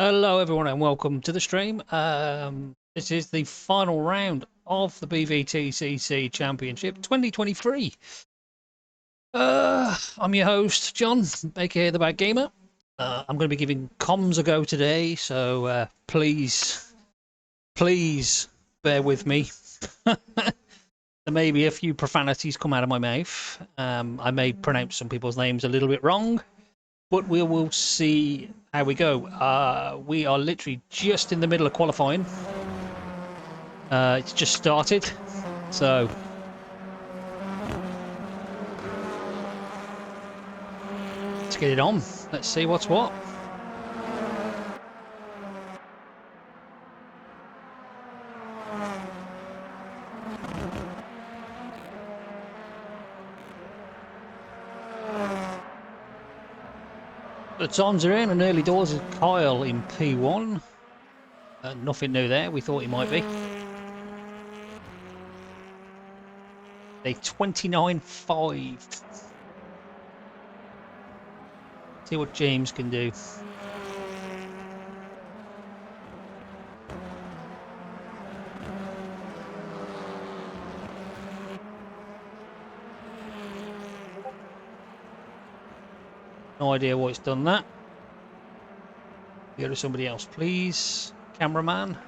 Hello everyone and welcome to the stream. This is the final round of the Bvtcc Championship 2023. I'm your host, John, aka the Bad Gamer. I'm going to be giving comms a go today, so please bear with me. There may be a few profanities come out of my mouth. I may pronounce some people's names a little bit wrong, but we will see how we go. We are literally just in the middle of qualifying. It's just started, so let's get it on. Let's see what's what. The times are in, and early doors is Kyle in P1. Nothing new there. We thought he might be. A 29.5. See what James can do. No idea why it's done that. Go to somebody else, please. Cameraman.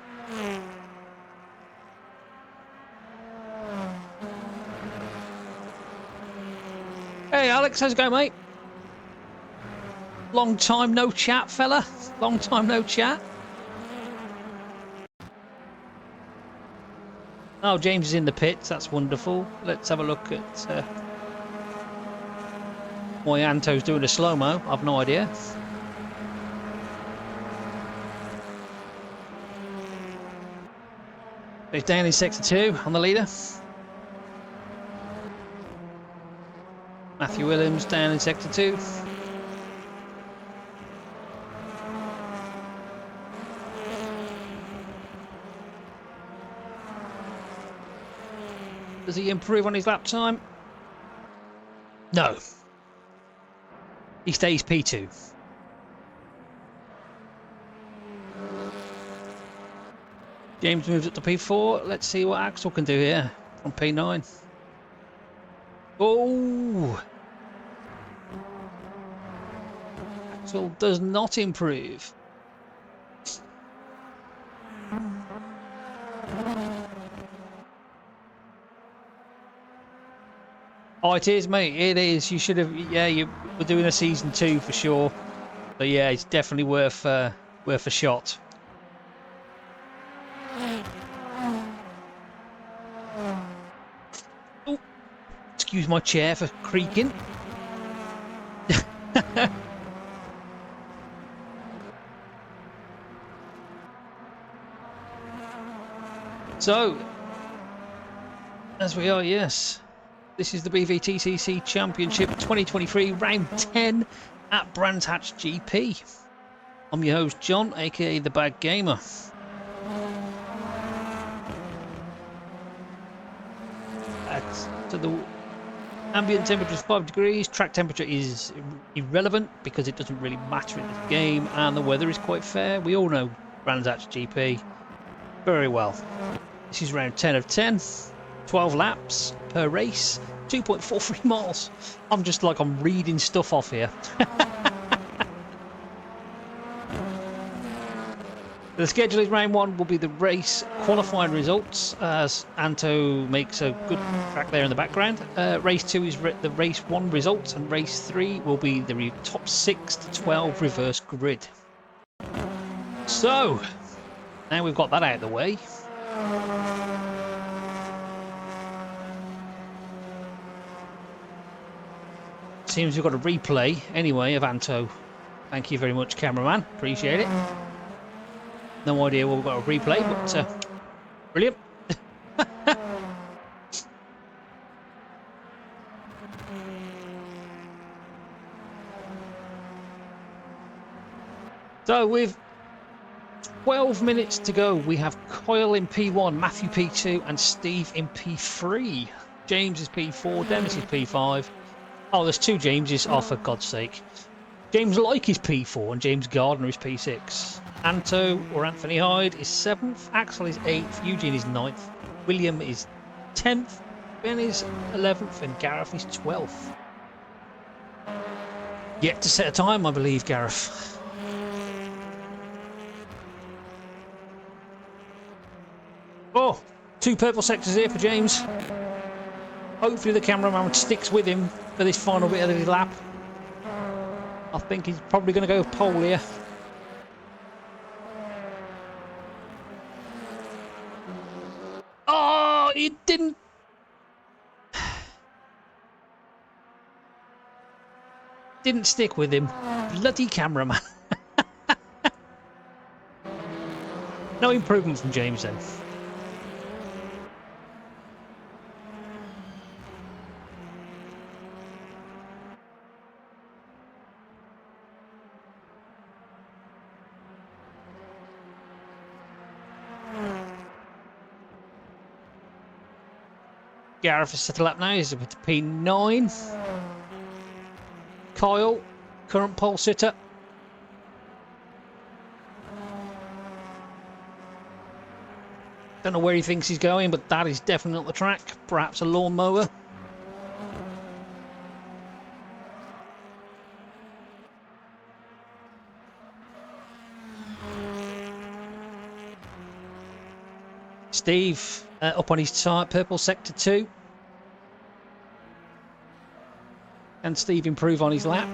Hey Alex, how's it going, mate? Long time no chat, fella. Long time no chat. Oh, James is in the pits. That's wonderful. Let's have a look at why Anto's doing a slow-mo. I've no idea. He's down in sector 2 on the leader. Matthew Williams down in sector 2. Does he improve on his lap time? No. He stays P2. James moves up to P4. Let's see what Axel can do here on P9. Oh! Axel does not improve. Oh, it is, mate. It is. You should have. Yeah, you were doing a season 2 for sure. But yeah, it's definitely worth a shot. Oh, excuse my chair for creaking. So, as we are, yes. This is the Bvtcc Championship 2023, round 10 at Brands Hatch GP. I'm your host, John, aka the Bad Gamer. So the ambient temperature is 5 degrees, track temperature is irrelevant because it doesn't really matter in this game, and the weather is quite fair. We all know Brands Hatch GP very well. This is round 10 of 10, 12 laps per race. 2.43 miles. I'm just like I'm reading stuff off here. The schedule is round 1 will be the race qualifying results as Anto makes a good track there in the background. Race 2 is the race 1 results, and race 3 will be the top 6 to 12 reverse grid. So now we've got that out of the way. Seems we've got a replay anyway of Anto. Thank you very much, cameraman. Appreciate it. No idea what we've got a replay, but brilliant. So with 12 minutes to go, we have Kyle in P1, Matthew P2, and Steve in P3. James is P4, Dennis is P5. Oh, there's two Jameses. Oh, for God's sake. James Like is P4 and James Gardner is P6. Anto or Anthony Hyde is 7th. Axel is 8th. Eugene is 9th. William is 10th. Ben is 11th and Gareth is 12th. Yet to set a time, I believe, Gareth. Oh, 2 purple sectors here for James. Hopefully the cameraman sticks with him for this final bit of the lap. I think he's probably going to go pole here. Oh, he didn't. Didn't stick with him. Bloody cameraman. No improvement from James then. Gareth has set a lap now. He's up to P9. Kyle, current pole sitter. Don't know where he thinks he's going, but that is definitely not the track. Perhaps a lawnmower. Steve up on his purple sector 2. Can Steve improve on his lap?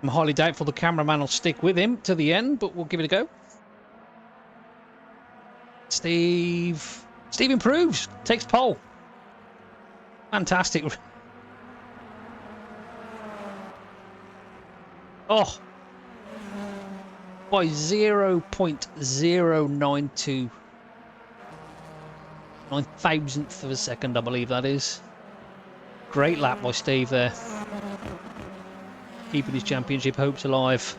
I'm highly doubtful the cameraman will stick with him to the end, but we'll give it a go. Steve improves, takes pole. Fantastic. Oh, by 0.092 9,000th of a second, I believe that is. Great lap by Steve there, keeping his championship hopes alive.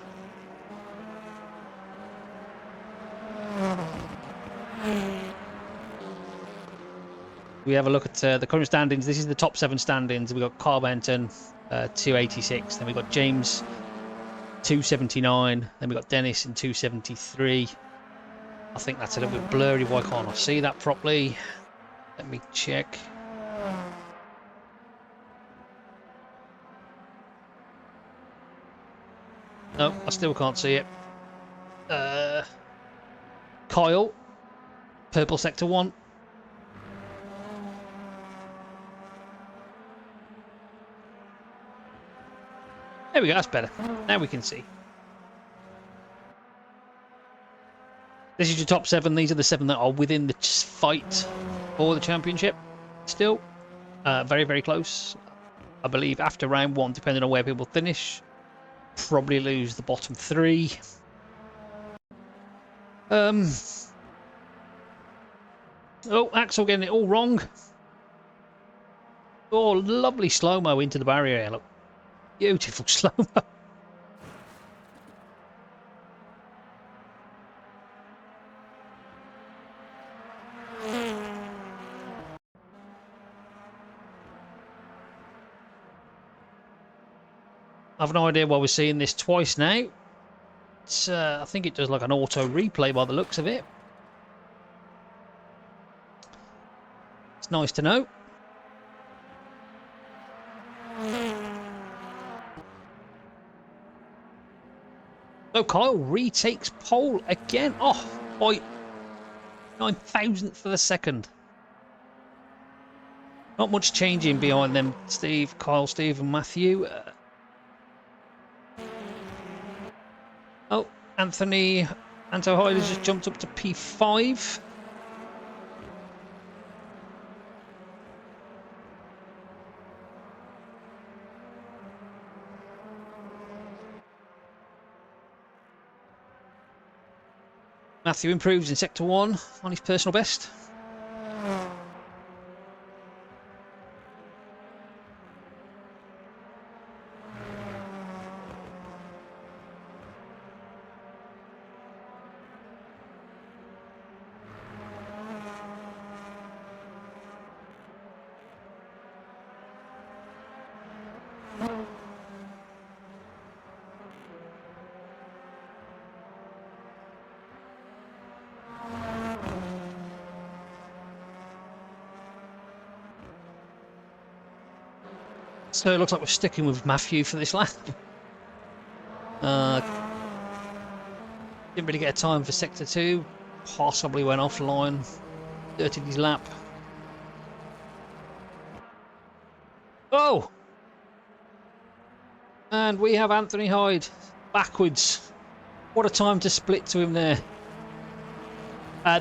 We have a look at the current standings. This is the top 7 standings. We've got Carl Benton, 286. Then we've got James, 279. Then we've got Dennis in 273. I think that's a little bit blurry. Why can't I see that properly? Let me check. No, I still can't see it. Kyle, purple sector 1. There we go, that's better. Now we can see. This is your top 7. These are the 7 that are within the fight for the championship. Still, very, very close. I believe after round 1, depending on where people finish, probably lose the bottom 3. Oh, Axel getting it all wrong. Oh, lovely slow-mo into the barrier. Look, beautiful slow-mo. I've no idea why we're seeing this twice now. It's, I think it does like an auto replay by the looks of it. It's nice to know. So Kyle retakes pole again. Oh, by 9,000th of a second. Not much changing behind them, Steve, Kyle, Steve and Matthew. Oh, Anto Hyde has just jumped up to P5. Matthew improves in sector 1 on his personal best. So it looks like we're sticking with Matthew for this lap. Didn't really get a time for sector 2. Possibly went offline. Dirtied his lap. Oh! And we have Anthony Hyde backwards. What a time to split to him there.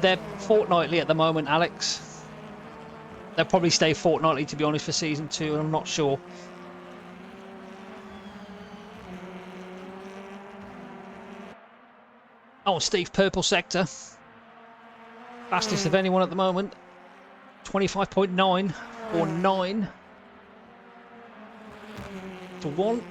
They're fortnightly at the moment, Alex. They'll probably stay fortnightly, to be honest, for season 2, and I'm not sure. Oh, Steve, purple sector. Fastest of anyone at the moment. 25.9 or 9 to 1.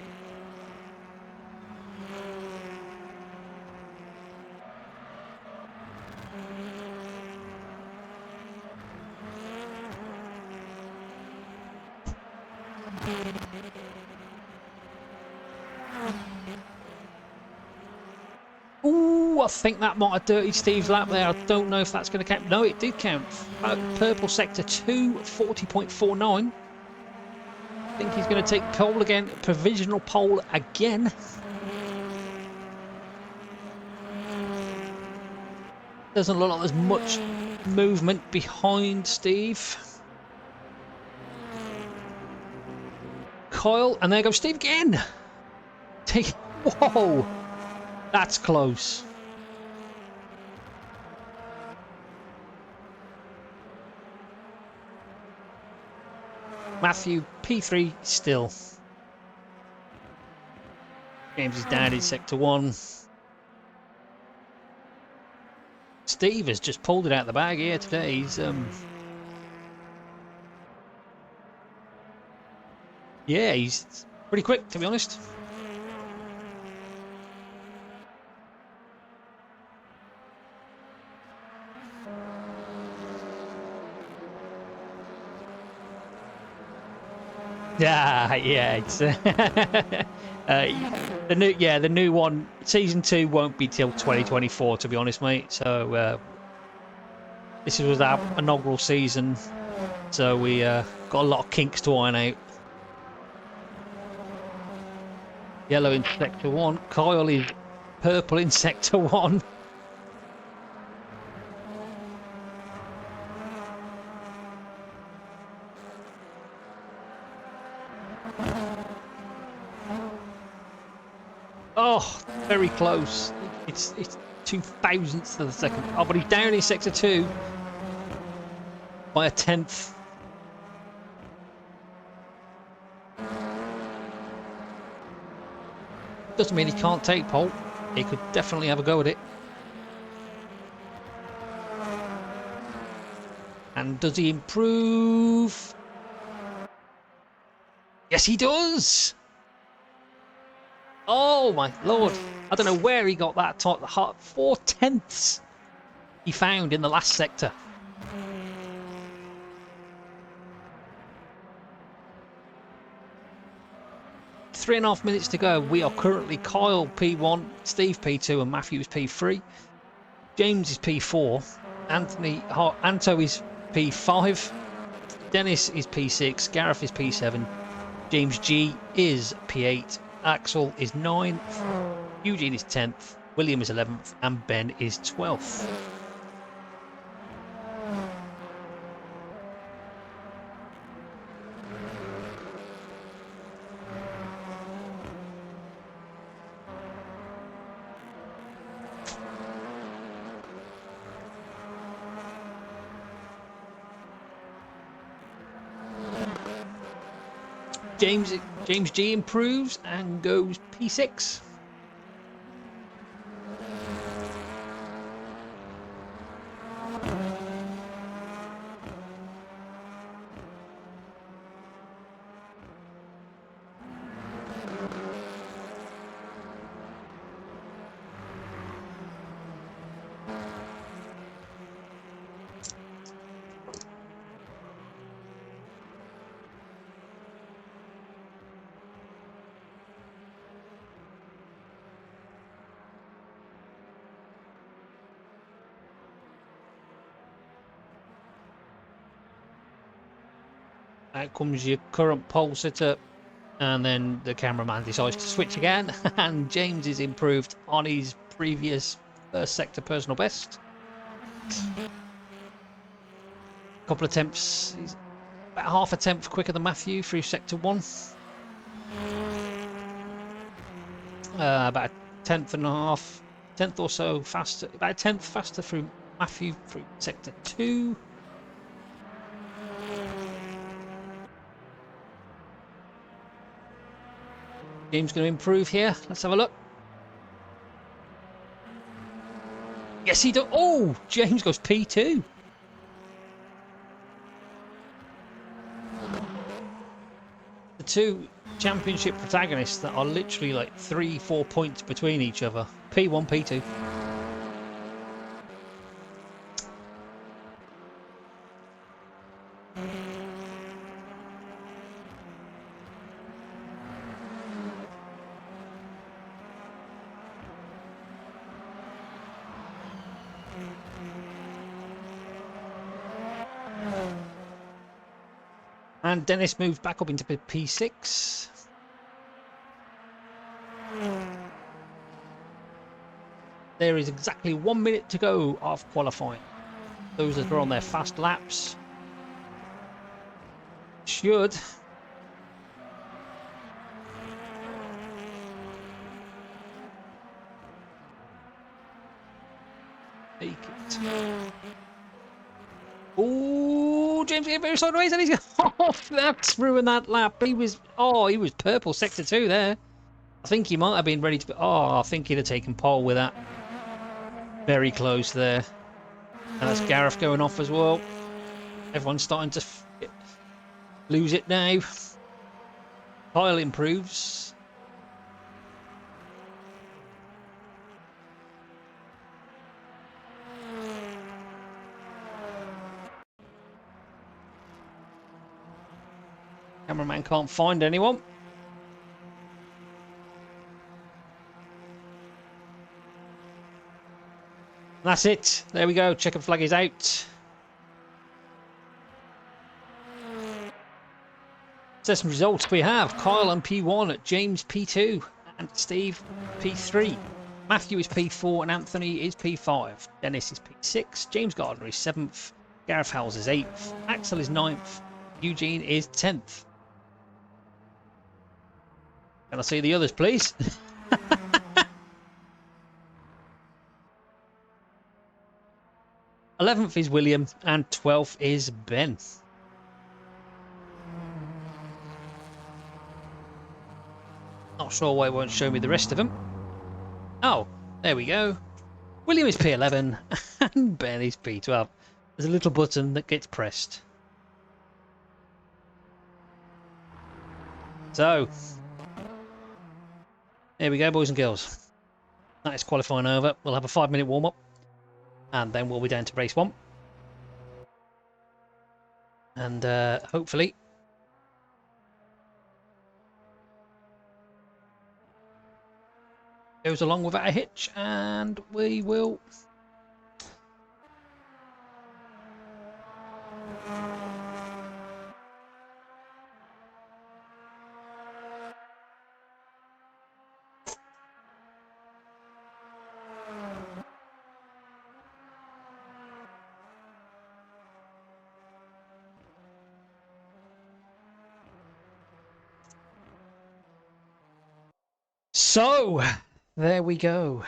Ooh, I think that might have dirtied Steve's lap there. I don't know if that's going to count. No, it did count. Purple sector 2, 40.49. I think he's going to take pole again. Provisional pole again. Doesn't look like there's much movement behind Steve. Kyle, and there goes Steve again. Whoa, that's close. Matthew, P3 still. James is down in sector 1. Steve has just pulled it out of the bag here today. He's yeah, he's pretty quick, to be honest. Yeah, it's the new one. Season 2 won't be till 2024, to be honest, mate. So this was our inaugural season, so we got a lot of kinks to iron out. Yellow in sector 1. Kyle is purple in sector 1. Oh, very close. It's 0.002 of a second. Oh, but he's down in sector 2 by a 1/10. Doesn't mean he can't take pole. He could definitely have a go at it. And does he improve? Yes, he does. Oh my lord. I don't know where he got that 4/10 he found in the last sector. Three and a half minutes to go. We are currently Kyle P1, Steve P2 and Matthew is P3. James is P4. Anto is P5. Dennis is P6. Gareth is P7. James G is P8. Axel is 9th. Eugene is 10th. William is 11th. And Ben is 12th. James G improves and goes P6. Out comes your current pole sitter, And then the cameraman decides to switch again, and James is improved on his previous first sector personal best. Couple of attempts, he's about half a tenth quicker than Matthew through sector 1. About a tenth and a half, tenth or so faster, about a tenth faster through Matthew through sector 2. James going to improve here. Let's have a look. Yes, he does. Oh, James goes P2. The two championship protagonists that are literally like 3-4 points between each other. P1, P2. And Dennis moves back up into P6. There is exactly 1 minute to go of qualifying. Those that are on their fast laps should make it. Oh, James getting very sideways, and he's off. That's ruined that lap. He was purple sector 2 there. I think he might have been ready to. I think he'd have taken pole with that. Very close there. And that's Gareth going off as well. Everyone's starting to lose it now. Kyle improves. Cameraman can't find anyone. That's it. There we go. Checkered flag is out. Assessment results. We have Kyle on P1, James P2, and Steve P3. Matthew is P4 and Anthony is P5. Dennis is P6. James Gardner is 7th. Gareth Howells is 8th. Axel is 9th. Eugene is 10th. Can I see the others, please? 11th is William and 12th is Ben. Not sure why it won't show me the rest of them. Oh, there we go. William is P11 and Ben is P12. There's a little button that gets pressed. So, there we go, boys and girls. That is qualifying over. We'll have a 5-minute warm-up. And then we'll be down to race 1. And hopefully goes along without a hitch, and we will so there we go.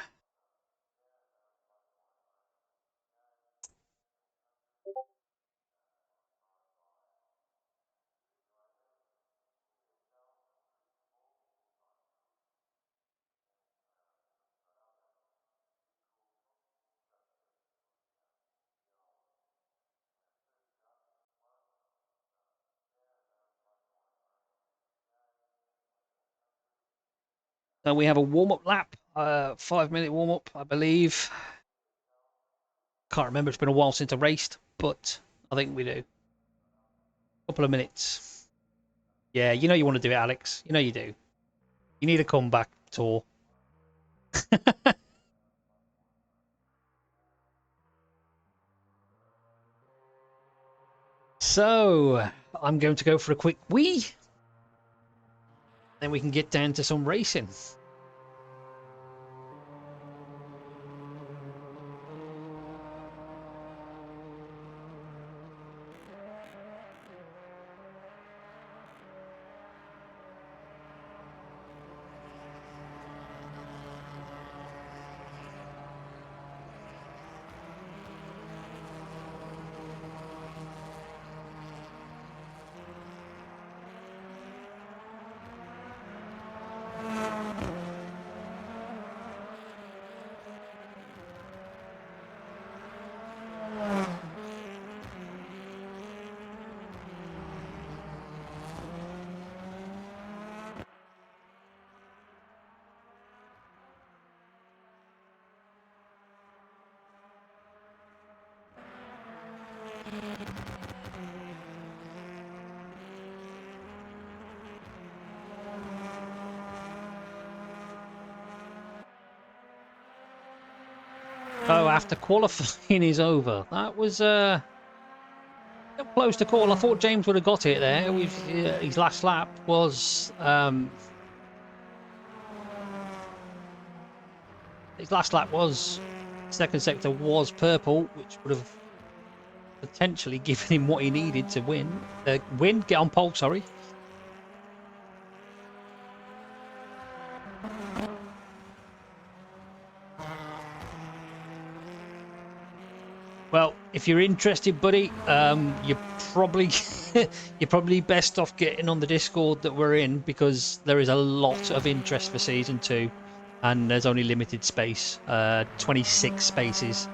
So we have a warm-up lap, 5-minute warm-up, I believe. Can't remember, it's been a while since I raced, but I think we do. Couple of minutes. Yeah, you know you want to do it, Alex. You know you do. You need a comeback tour. So, I'm going to go for a quick wee. Then we can get down to some racing. Oh, after qualifying is over. That was close to call. I thought James would have got it there. His last lap was second sector was purple, which would have potentially given him what he needed to win. Get on pole, sorry. Well, if you're interested, buddy, you're probably best off getting on the Discord that we're in, because there is a lot of interest for season 2, and there's only limited space, 26 spaces.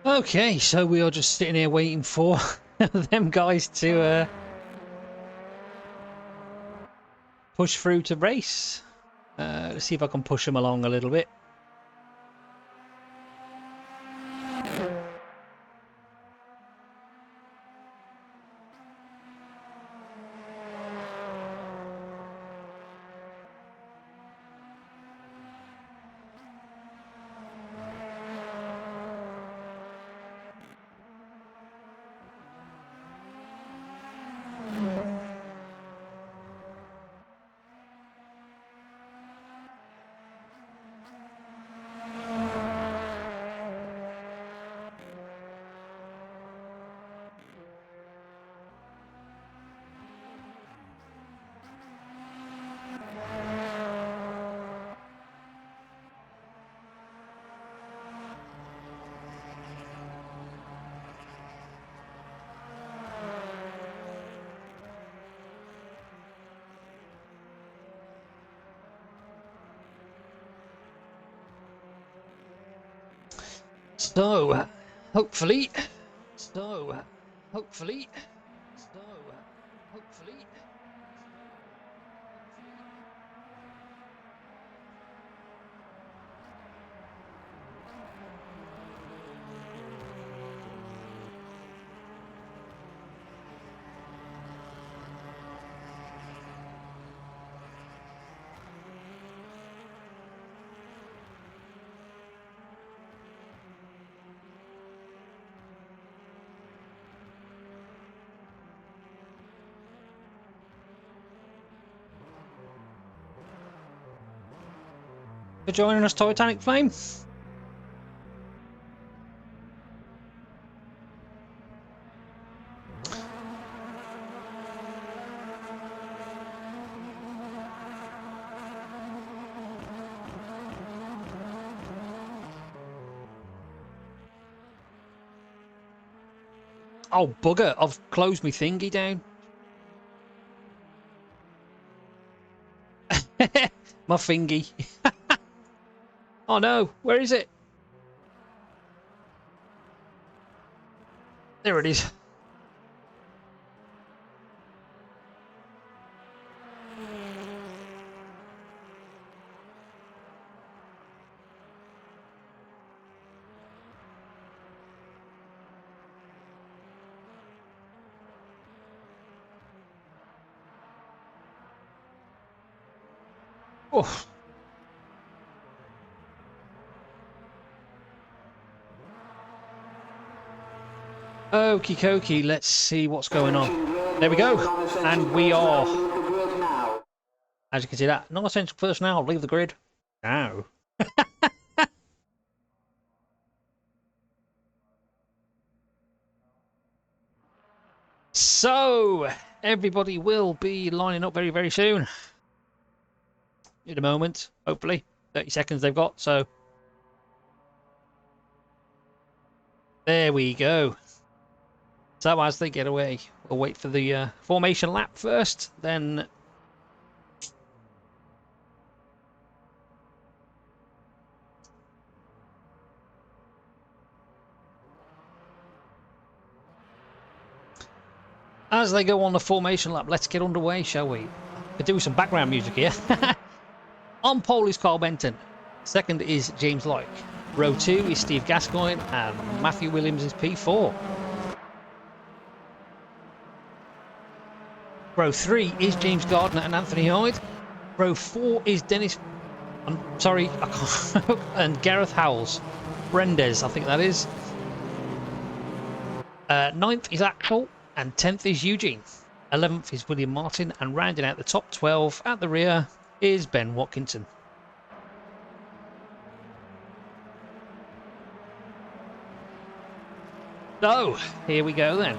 Okay, so we are just sitting here waiting for them guys to push through to race. Let's see if I can push them along a little bit. So, hopefully, for joining us, Titanic Flame. Oh, bugger. I've closed my thingy down. My thingy. Oh, no. Where is it? There it is. Oh. Okie dokie, let's see what's going on. There we go. And we are, as you can see that, non-essential personnel, leave the grid now. So, everybody will be lining up very, very soon. In a moment, hopefully. 30 seconds they've got, so. There we go. So as they get away, we'll wait for the formation lap first, then as they go on the formation lap, let's get underway, shall we? Could do some background music here. On pole is Carl Benton. Second is James Loic. Row 2 is Steve Gascoigne, and Matthew Williams is P4. Row 3 is James Gardner and Anthony Hyde. Row 4 is Dennis... I'm sorry, I can't... and Gareth Howells. Brendes, I think that is. 9th is Axel, and 10th is Eugene. 11th is William Martin, and rounding out the top 12 at the rear is Ben Watkinson. So, here we go then.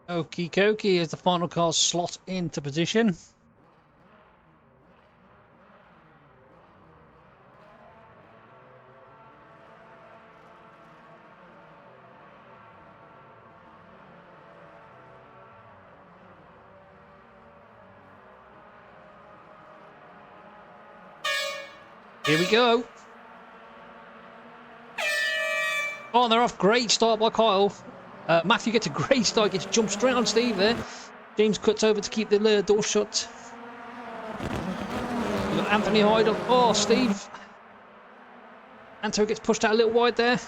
Okie dokie as the final cars slot into position. Here we go. Oh, they're off. Great start by Kyle. Matthew gets a great start, gets jumped straight on Steve there. James cuts over to keep the door shut. We've got Anthony Hyde up. Oh, Steve. Anto gets pushed out a little wide there.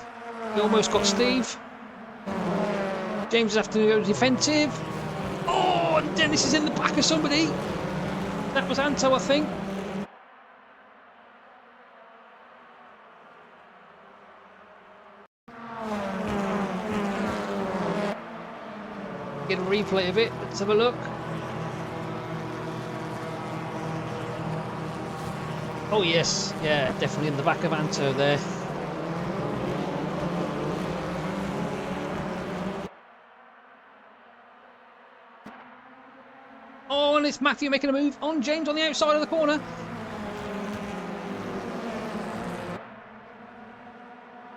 He almost got Steve. James is having to go defensive. Oh, and Dennis is in the back of somebody. That was Anto, I think. Get a replay of it. Let's have a look. Oh yes, yeah, definitely in the back of Anto there. Oh, and it's Matthew making a move on James on the outside of the corner.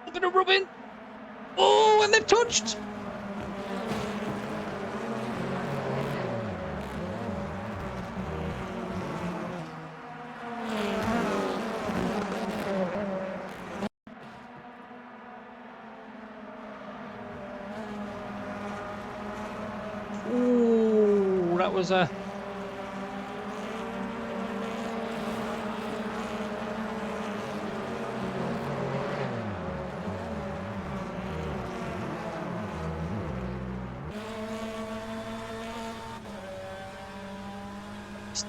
A bit of rubbing. Oh, and they've touched. Oh, that was a...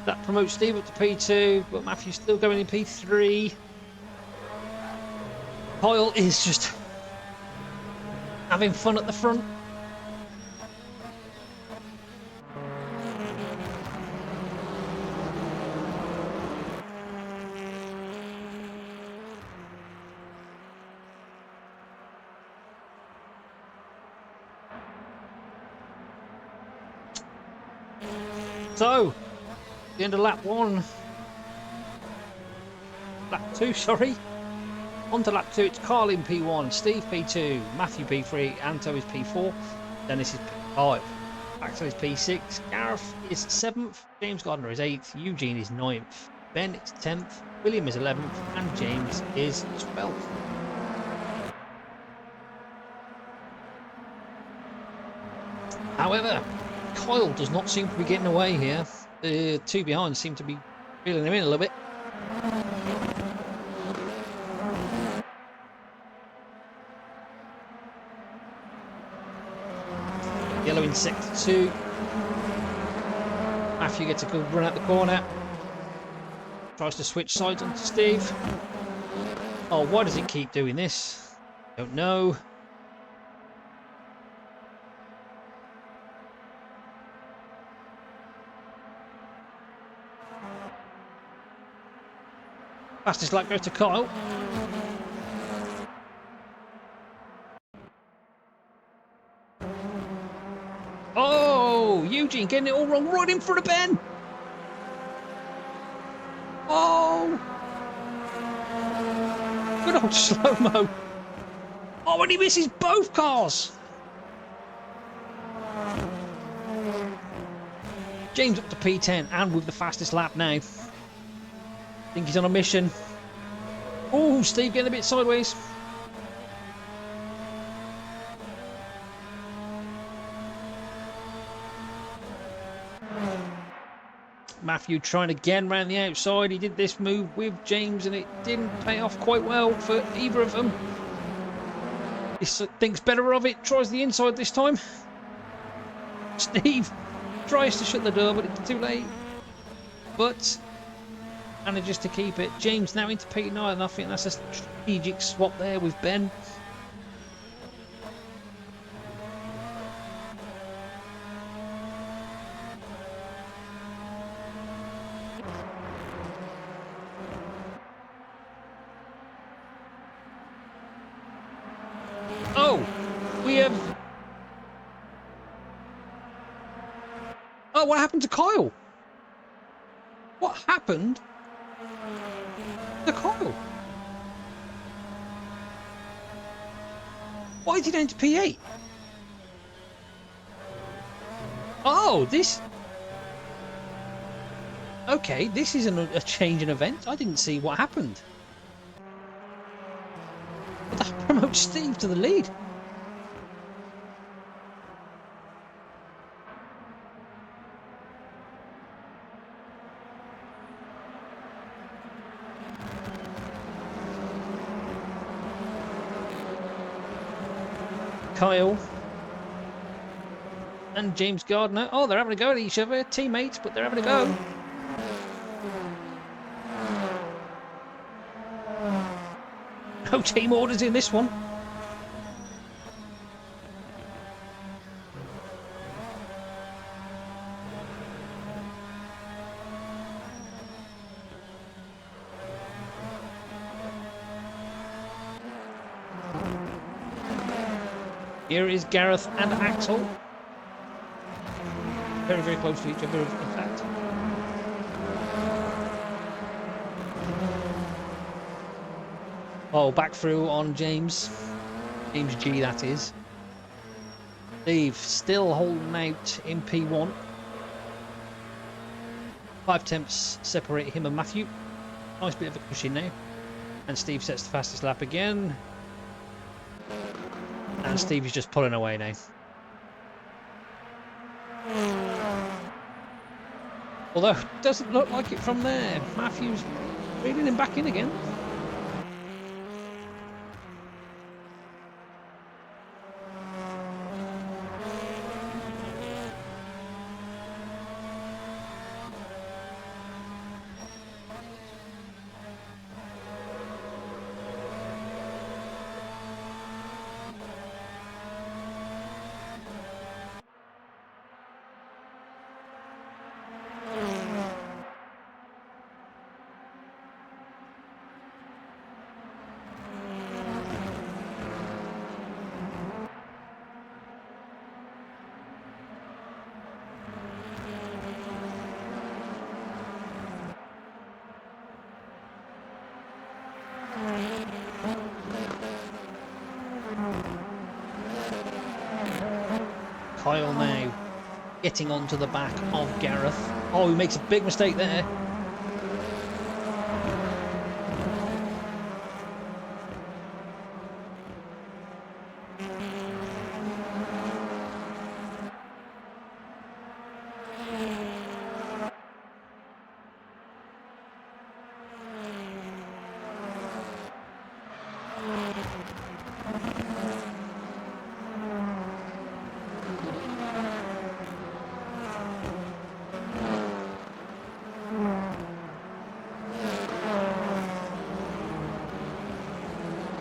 That promotes Steve up to P2, but Matthew's still going in P3. Kyle is just having fun at the front. So, the end of lap 1. Lap 2, sorry. On to lap 2, it's Carl in P1, Steve P2, Matthew P3, Anto is P4, Dennis is P5, Axel is P6, Gareth is 7th, James Gardner is 8th, Eugene is 9th, Ben is 10th, William is 11th, and James is 12th. However, Kyle does not seem to be getting away here. The two behind seem to be reeling him in a little bit. Yellow in sector 2. Matthew gets a good run out the corner. Tries to switch sides onto Steve. Oh, why does it keep doing this? Don't know. Fastest lap goes to Kyle. Oh, Eugene getting it all wrong, right in front of Ben. Oh, good old slow-mo. Oh, and he misses both cars. James up to P10 and with the fastest lap now. I think he's on a mission. Oh, Steve getting a bit sideways. Matthew trying again round the outside. He did this move with James and it didn't pay off quite well for either of them. He thinks better of it, tries the inside this time. Steve tries to shut the door, but it's too late. But manages to keep it. James now into P9, and I think that's a strategic swap there with Ben. Oh, we have... Oh, what happened to Kyle? What happened to Kyle? Why is he down to P8? Oh, this... Okay, this isn't a change in event. I didn't see what happened. But that promotes Steve to the lead. Kyle and James Gardner. Oh, they're having a go at each other. Teammates, but they're having a go. No team orders in this one. Here is Gareth and Axel. Very, very close to each other, in fact. Oh, back through on James. James G, that is. Steve still holding out in P1. 5 attempts separate him and Matthew. Nice bit of a cushion now. And Steve sets the fastest lap again. And Steve is just pulling away now. Although, it doesn't look like it from there. Matthew's reeling him back in again. Kyle now getting onto the back of Gareth. Oh, he makes a big mistake there.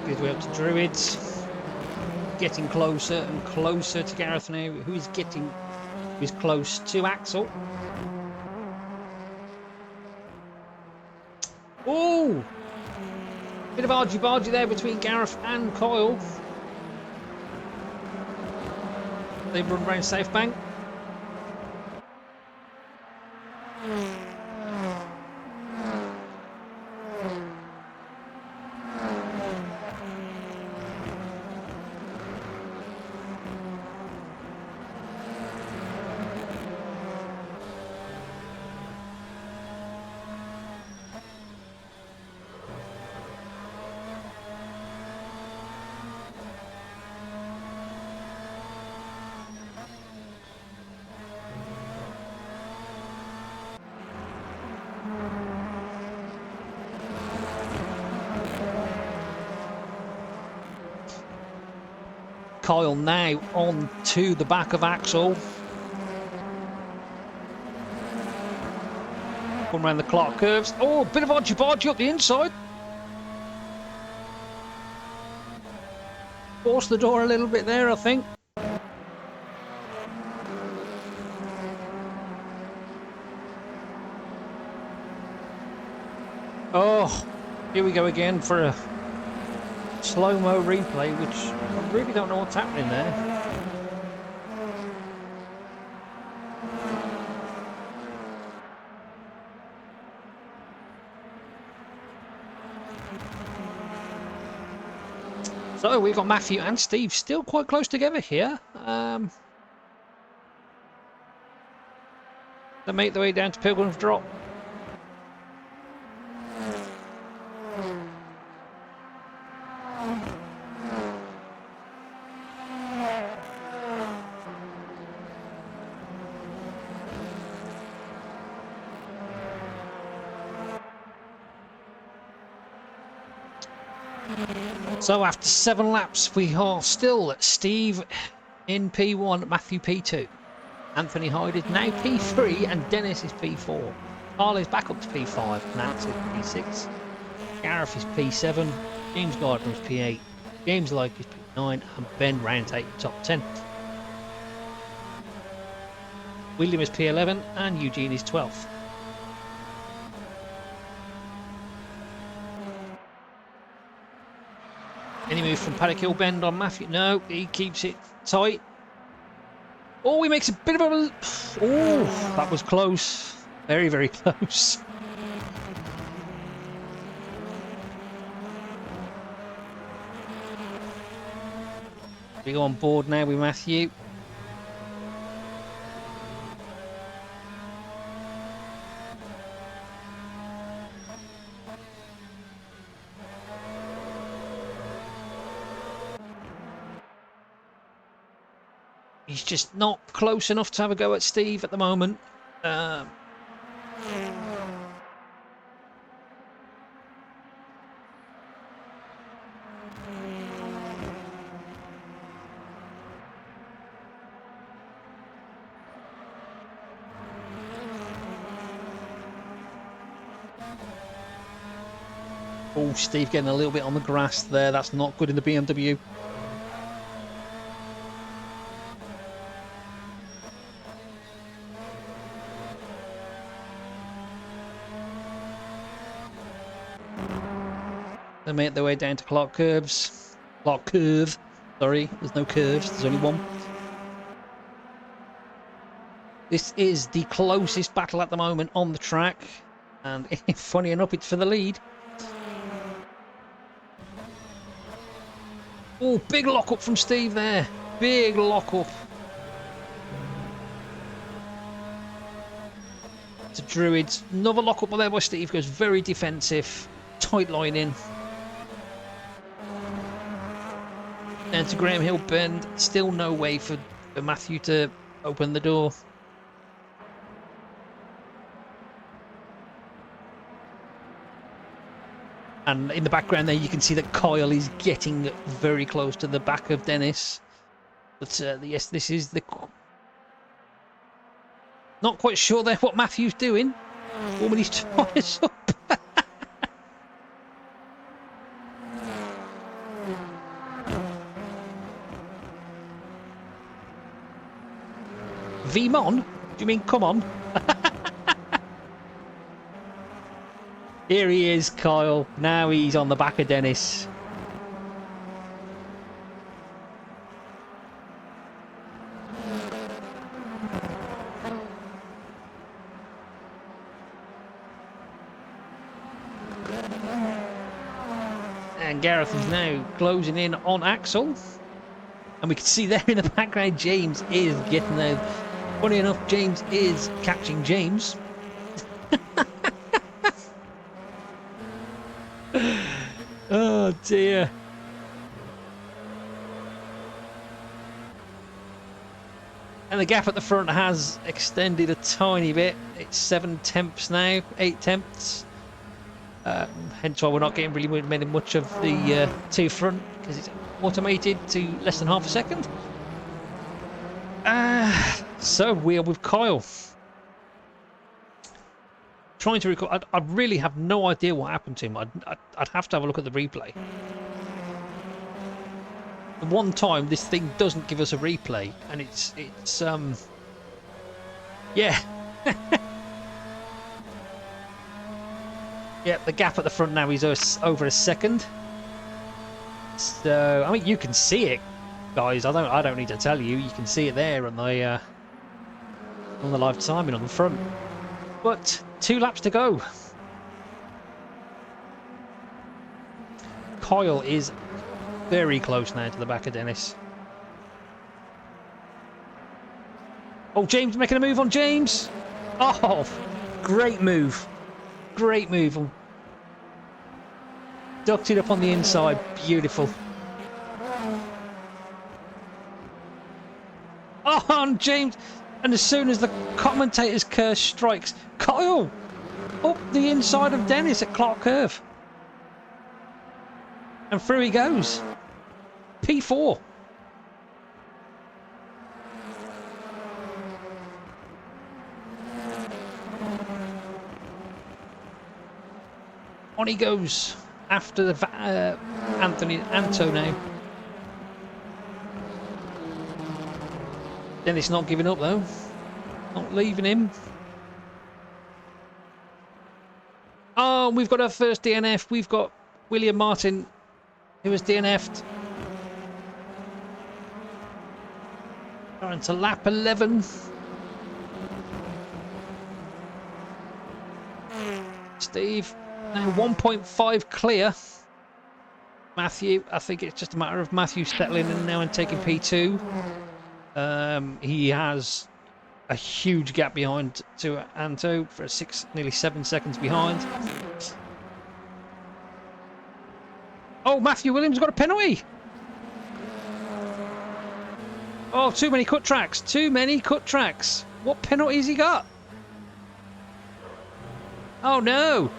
Good way up to Druids. Getting closer and closer to Gareth now, who is close to Axel. Oh! Bit of argy-bargy there between Gareth and Kyle. They've run around South Bank. Kyle now on to the back of Axel. Come around the Clark curves. Oh, a bit of argy-bargy up the inside. Forced the door a little bit there, I think. Oh, here we go again for a slow-mo replay, which I really don't know what's happening there. So we've got Matthew and Steve still quite close together here. They make their way down to Pilgrim's Drop. So after 7 laps, we are still Steve in P1, Matthew P2. Anthony Hyde is now P3 and Dennis is P4. Carl is back up to P5. Nance is P6. Gareth is P7. James Gardner is P8. James Like is P9. And Ben rounds out the top 10. William is P11 and Eugene is 12th. Any move from Paddock Hill Bend on Matthew? No, he keeps it tight. Oh, he makes a bit of a... Oh, that was close. Very, very close. We go on board now with Matthew. He's just not close enough to have a go at Steve at the moment. Oh, Steve getting a little bit on the grass there. That's not good in the BMW. They make their way down to Clark Curves. Clark Curve. Sorry, there's no curves. There's only one. This is the closest battle at the moment on the track. And funny enough, it's for the lead. Oh, big lock up from Steve there. Big lock up. To Druids. Another lock up there by Steve. Goes very defensive. Tight line in. Down to Graham Hill Bend. Still no way for Matthew to open the door. And in the background there, you can see that Kyle is getting very close to the back of Dennis. But yes, this is the... Not quite sure there what Matthew's doing. Warming his tyres up. Vmon? Do you mean come on? Here he is, Kyle. Now he's on the back of Dennis. And Gareth is now closing in on Axel. And we can see there in the background, James is getting there. Funny enough, James is catching James. Oh dear. And the gap at the front has extended a tiny bit. It's 7 tenths now, 8 tenths. Hence why we're not getting really much of the two front, because it's automated to less than half a second. So we are with Kyle. Trying to record. I really have no idea what happened to him. I'd have to have a look at the replay. The one time this thing doesn't give us a replay, and it's yeah. Yeah, the gap at the front now is over a second. So I mean, you can see it, guys. I don't need to tell you. You can see it there on the live timing on the front. But 2 laps to go. Kyle is very close now to the back of Dennis. Oh, James making a move on James. Oh, great move. Great move. Ducked it up on the inside. Beautiful. Oh, and James. And as soon as the commentator's curse strikes, Kyle up the inside of Dennis at Clark Curve. And through he goes. P4. On he goes after the Anto now. Dennis not giving up though. Not leaving him. Oh, we've got our first DNF. We've got William Martin, who was DNF'd. Going to lap 11. Steve, now 1.5 clear. Matthew, I think it's just a matter of Matthew settling in now and taking P2. He has a huge gap behind to Anto for nearly 7 seconds behind. Oh, Matthew Williams got a penalty. Oh, too many cut tracks. Too many cut tracks. What penalties he got? Oh no.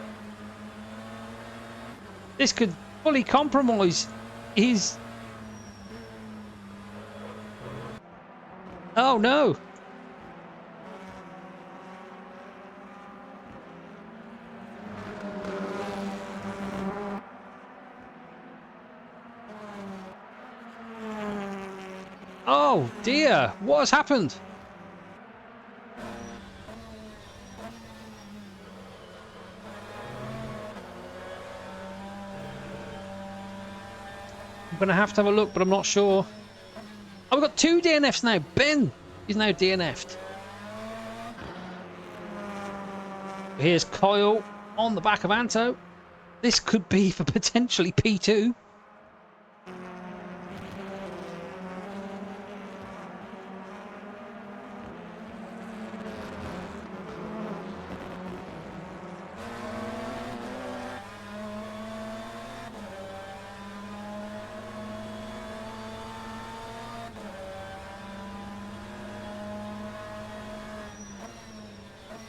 This could fully compromise his... Oh no. Oh dear, what has happened? I'm going to have a look, but I'm not sure. Oh, we've got 2 DNFs now. Ben is now DNF'd. Here's Kyle on the back of Anto. This could be for potentially P2.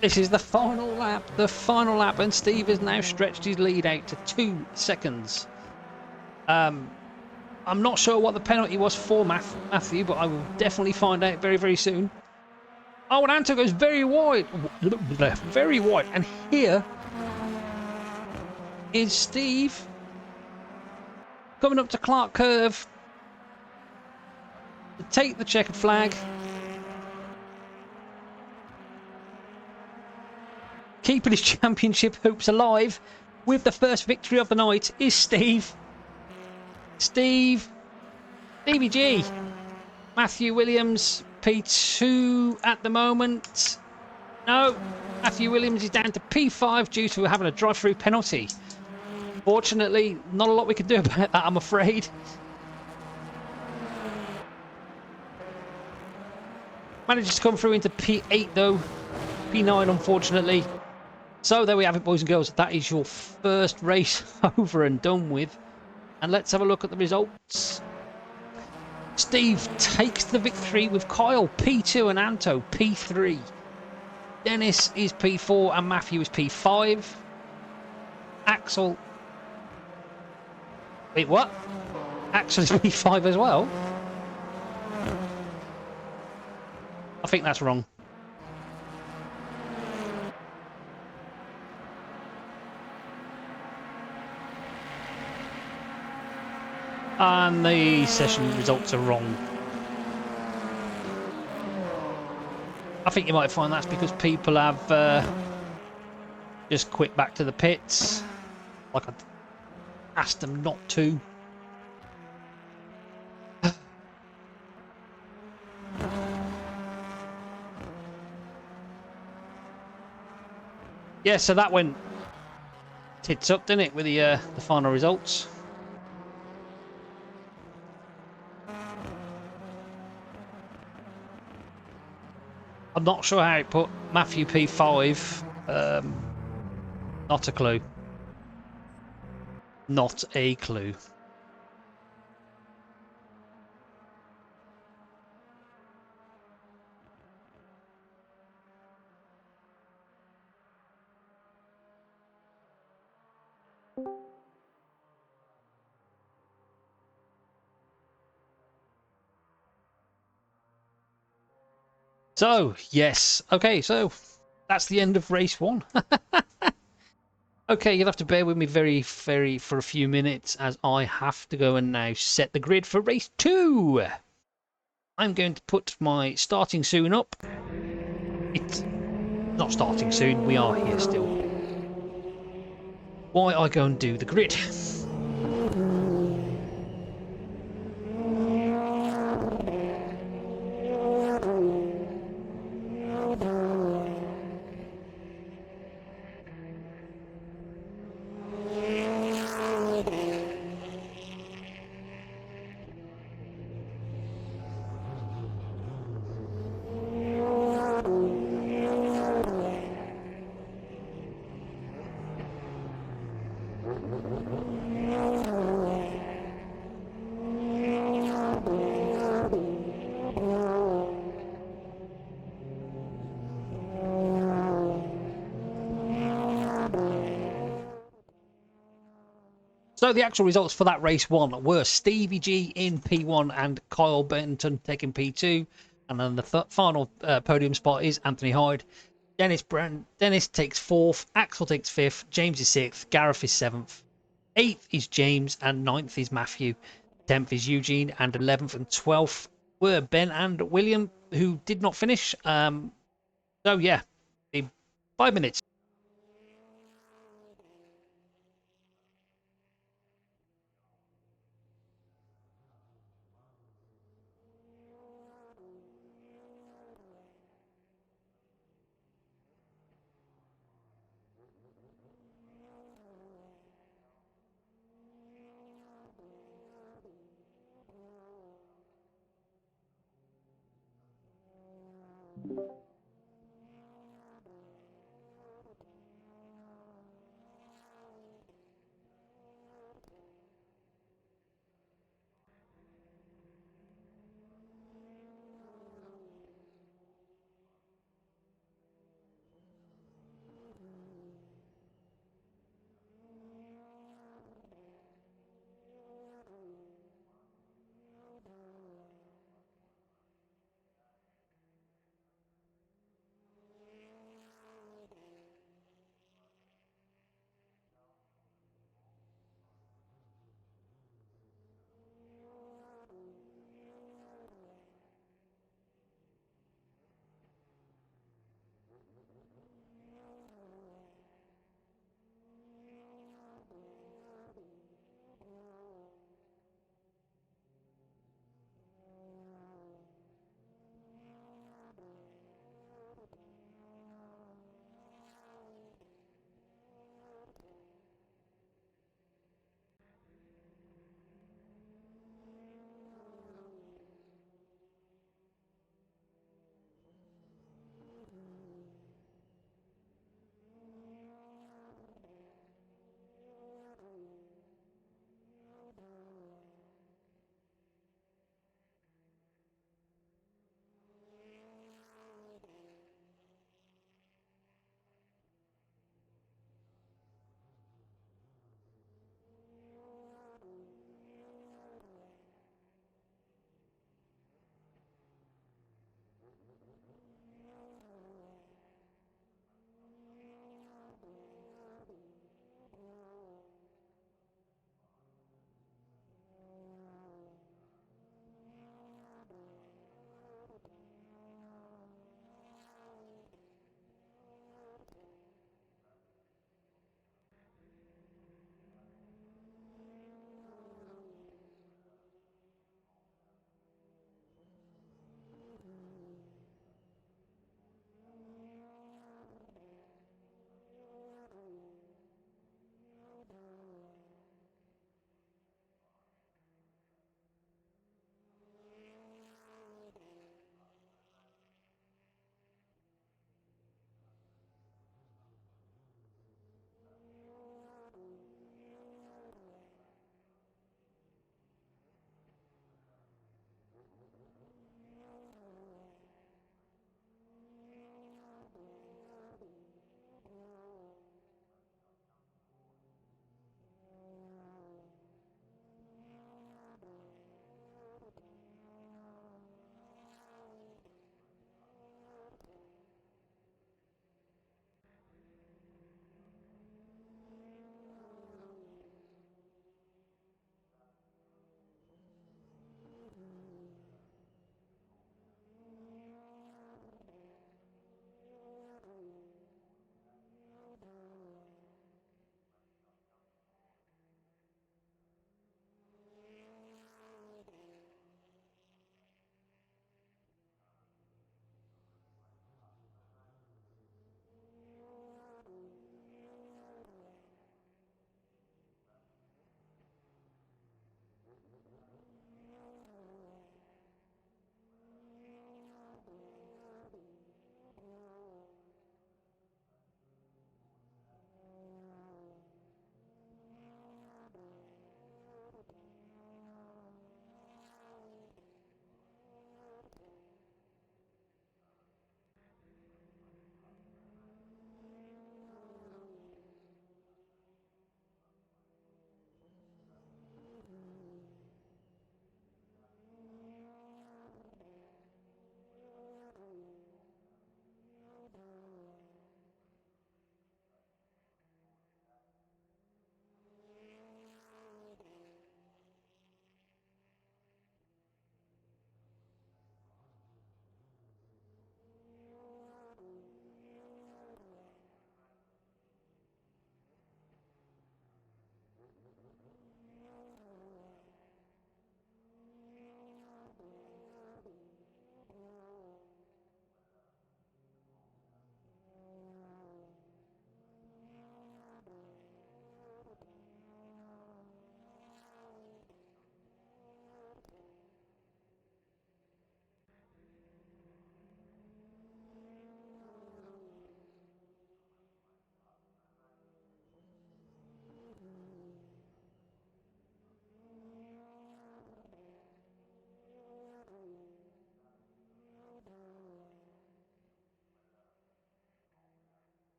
This is the final lap, and Steve has now stretched his lead out to 2 seconds. I'm not sure what the penalty was for Matthew, but I will definitely find out very, very soon. Oh, and Anto goes very wide, and here is Steve coming up to Clark Curve to take the checkered flag. Keeping his championship hopes alive with the first victory of the night is Steve. Stevie G. Matthew Williams, P2 at the moment. No, Matthew Williams is down to P5 due to having a drive-through penalty. Fortunately, not a lot we can do about that, I'm afraid. Manages to come through into P8 though. P9 unfortunately. So there we have it, boys and girls. That is your first race over and done with. And let's have a look at the results. Steve takes the victory with Kyle P2 and Anto P3. Dennis is P4 and Matthew is P5. Axel... Wait, what? Axel is P5 as well? I think that's wrong. And the session results are wrong. I think you might find that's because people have just quit back to the pits, like I asked them not to. Yeah, so that went tits up, didn't it, with the final results. I'm not sure how it put Matthew P5. Not a clue. Not a clue. So, yes. Okay, so that's the end of race 1. Okay, you'll have to bear with me very for a few minutes as I have to go and now set the grid for race 2. I'm going to put my starting soon up. It's not starting soon, we are here still. Why I go and do the grid. So the actual results for that race 1 were Stevie G in P1 and Kyle Benton taking P2. And then the final podium spot is Anthony Hyde. Dennis takes 4th, Axel takes 5th, James is 6th, Gareth is 7th, 8th is James, and 9th is Matthew. 10th is Eugene, and 11th and 12th were Ben and William, who did not finish. So yeah, 5 minutes.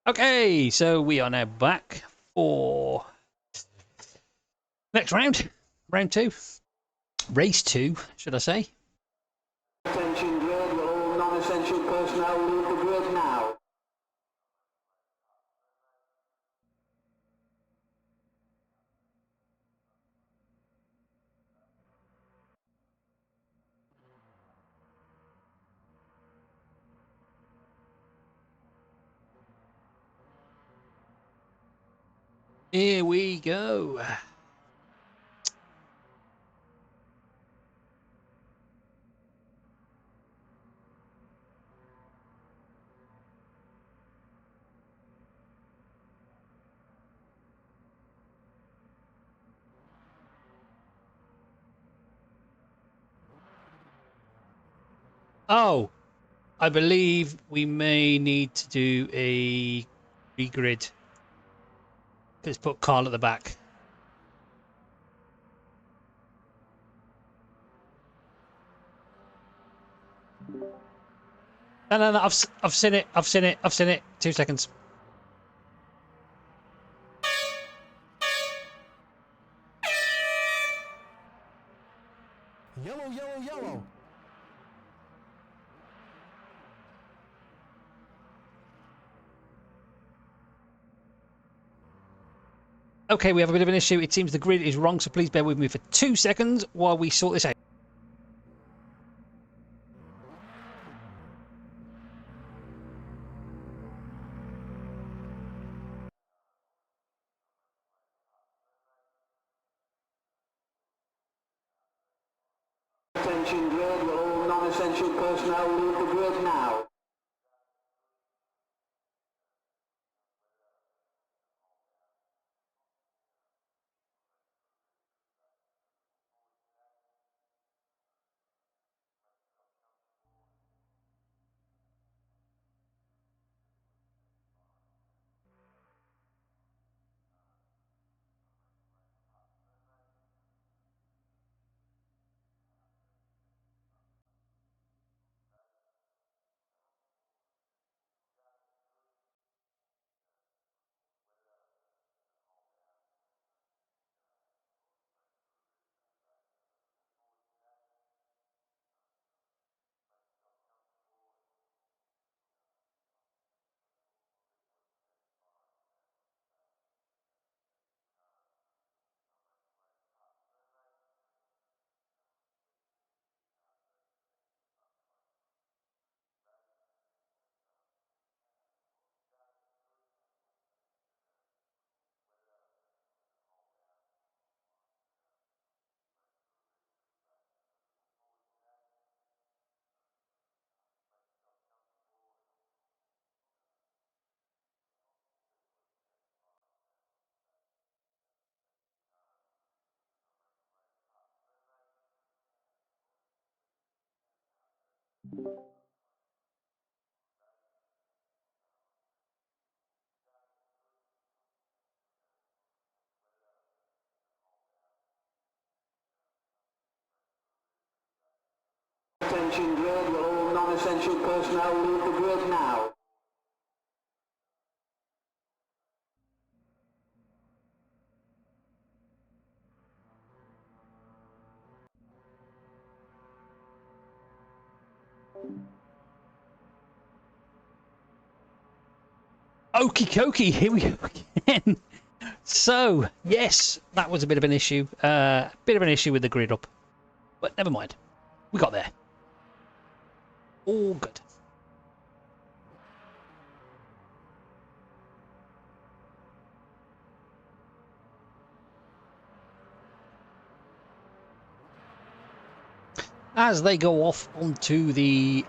Okay, so we are now back for next round. Round 2. Race 2, should I say. Attention grid, will all non-essential personnel leave the grid now? Here we go. Oh, I believe we may need to do a regrid. Let's put Carl at the back. No, I've seen it. I've seen it. 2 seconds. Yellow, yellow, yellow. Okay, we have a bit of an issue. It seems the grid is wrong, so please bear with me for 2 seconds while we sort this out. Attention grid, will all non-essential personnel leave the grid now? Attention grid, will all non-essential personnel leave the grid now? Okie dokie, here we go again. So, yes, that was a bit of an issue. Bit of an issue with the grid up. But never mind. We got there. All good. As they go off onto the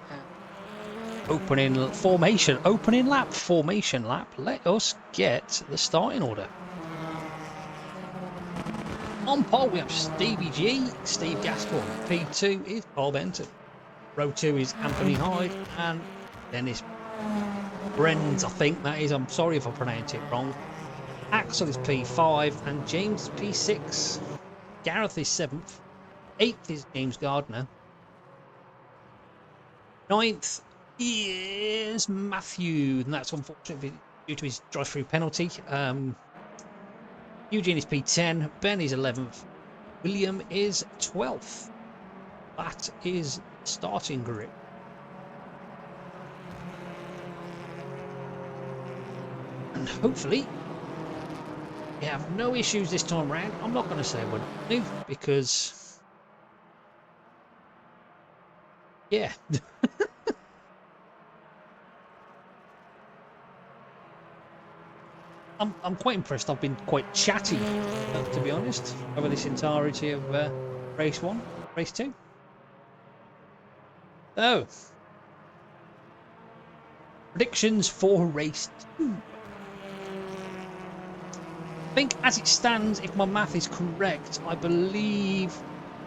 opening lap formation lap, let us get the starting order. On pole we have Stevie G, Steve Gascoigne. P2 is Paul Benton. Row 2 is Anthony Hyde and Dennis Brenz, I think that is. I'm sorry if I pronounce it wrong. Axel is P5 and James P6. Gareth is 7th. 8th is James Gardner. 9th is Matthew, and that's unfortunately due to his drive-through penalty. Eugene is P10, Ben is 11th, William is 12th. That is starting grid. And hopefully we have no issues this time round. I'm not going to say we're new because, yeah. I'm quite impressed. I've been quite chatty, to be honest, over this entirety of race 1, race 2. So, predictions for race 2. I think as it stands, if my math is correct, I believe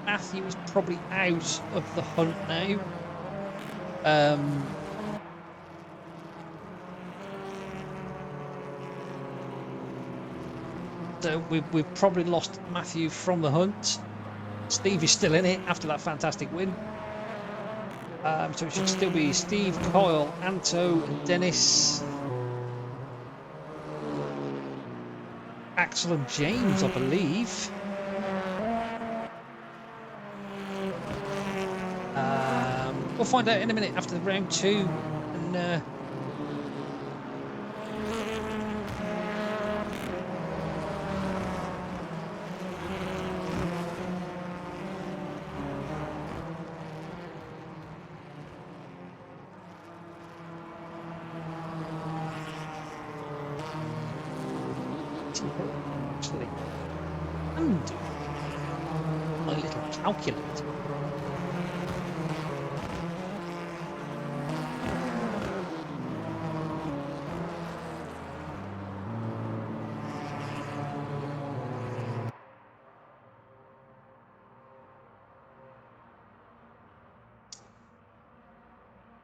Matthew is probably out of the hunt now. So we've probably lost Matthew from the hunt. Steve is still in it after that fantastic win. So it should still be Steve, Coyle, Anto, Dennis, Axel and James, I believe. We'll find out in a minute after the round 2. And actually undo my little calculator.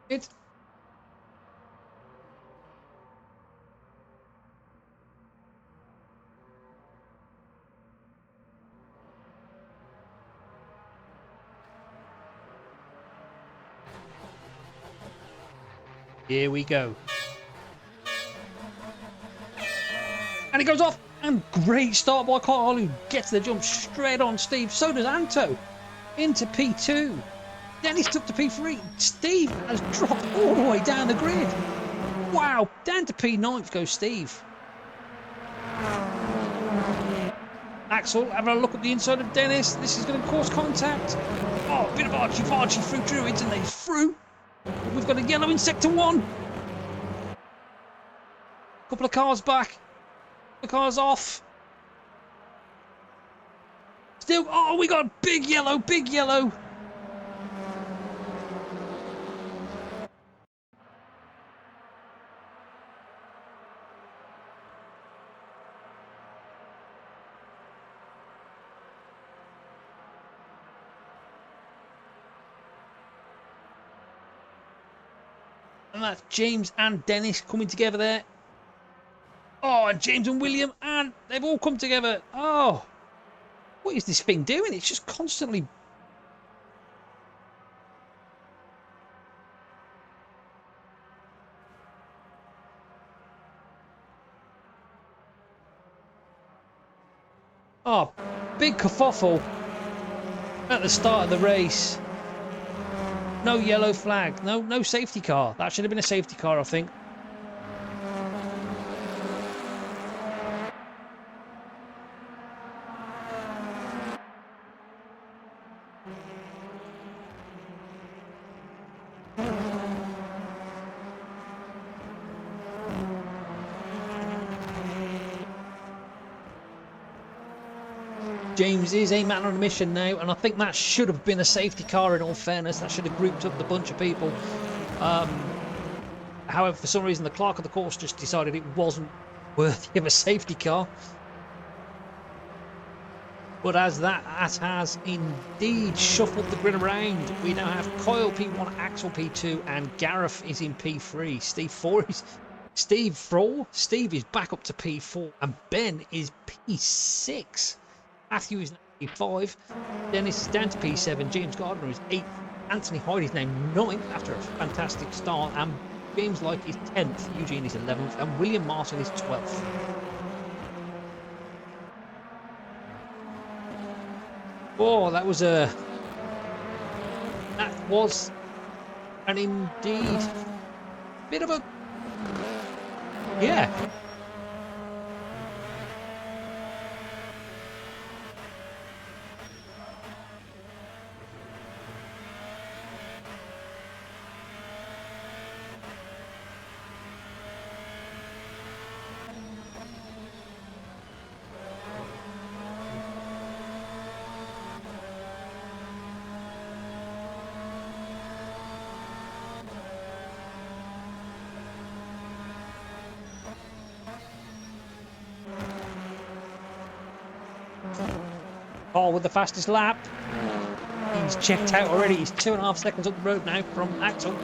It. Here we go. And it goes off. And great start by Carl, who gets the jump straight on Steve. So does Anto. Into P2. Dennis took to P3. Steve has dropped all the way down the grid. Wow. Down to P9 goes Steve. Axel having a look at the inside of Dennis. This is going to cause contact. Oh, a bit of archie-farchie through Druids, and they're through. We've got a yellow in sector 1. Couple of cars back. The car's off. Still, oh, we got a big yellow, big yellow. And that's James and Dennis coming together there. Oh, and James and William, and they've all come together. Oh, what is this thing doing? It's just constantly... Oh, big kerfuffle at the start of the race. No yellow flag, no safety car. That should have been a safety car, I think. James is a man on a mission now, and I think that should have been a safety car in all fairness. That should have grouped up the bunch of people. However, for some reason, the clerk of the course just decided it wasn't worthy of a safety car. But as that has indeed shuffled the grid around, we now have Coyle P1, Axel P2, and Gareth is in P3. Steve is back up to P4, and Ben is P6. Matthew is now P5. Dennis is down to P7. James Gardner is 8th. Anthony Hyde is now 9th after a fantastic start. And James Light is 10th, Eugene is 11th, and William Martin is 12th. Oh, that was an indeed bit of a, yeah. Oh, with the fastest lap. He's checked out already. He's 2.5 seconds up the road now from Axel.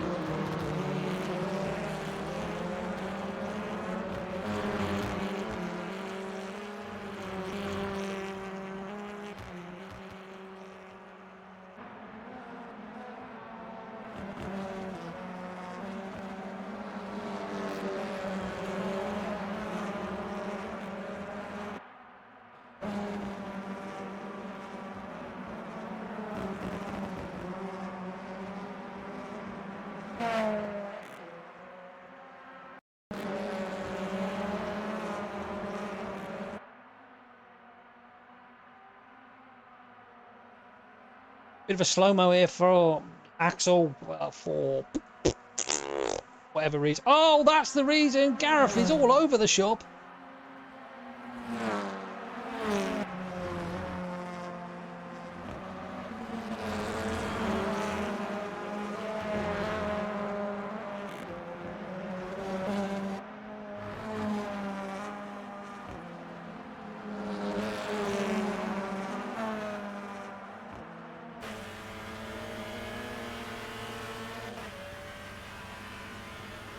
Bit of a slow-mo here for Axel, for whatever reason. Oh, that's the reason. Gareth is all over the shop.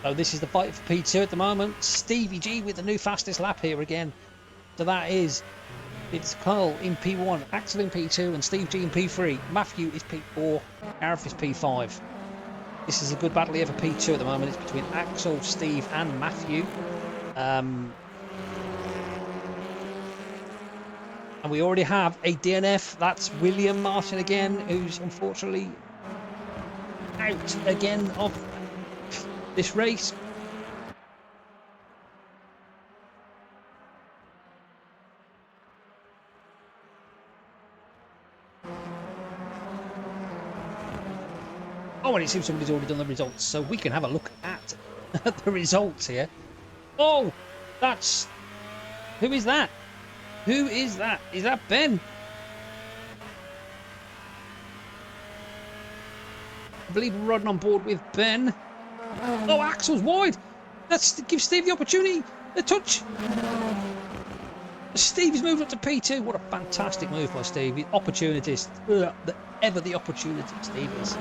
So this is the fight for P2 at the moment. Stevie G with the new fastest lap here again. So that is, it's Carl in P1, Axel in P2, and Steve G in P3. Matthew is P4, Gareth is P5. This is a good battle here for P2 at the moment. It's between Axel, Steve, and Matthew. And we already have a DNF. That's William Martin again, who's unfortunately out again of this race. Oh, and it seems somebody's already done the results, so we can have a look at the results here. Oh, that's... Who is that? Who is that? Is that Ben? I believe we're riding on board with Ben. Oh, Axel's wide. Let's give Steve the opportunity. A touch. Steve's moved up to P2. What a fantastic move by Steve. The opportunist. Ever the opportunity Steve is.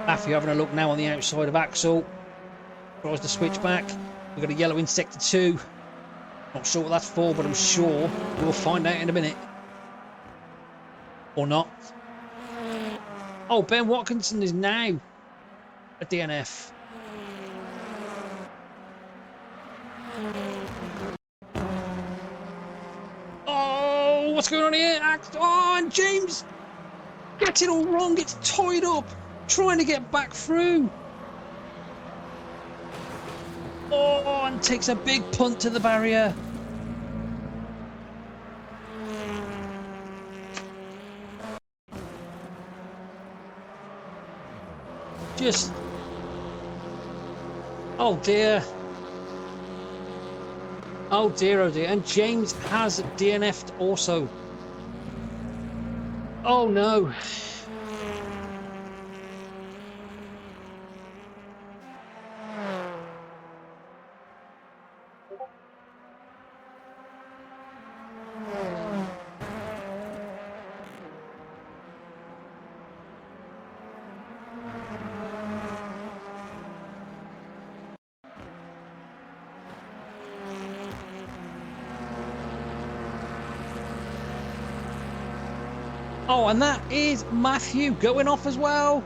Matthew having a look now on the outside of Axel. Tries to switch back. We've got a yellow in sector 2. Not sure what that's for, but I'm sure we'll find out in a minute. Or not. Oh, Ben Watkinson is now a DNF. Oh, what's going on here? Oh, and James gets it all wrong. Gets tied up, trying to get back through. Oh, and takes a big punt to the barrier. Just... Oh dear. Oh dear, oh dear. And James has DNF'd also. Oh no. Oh, and that is Matthew going off as well.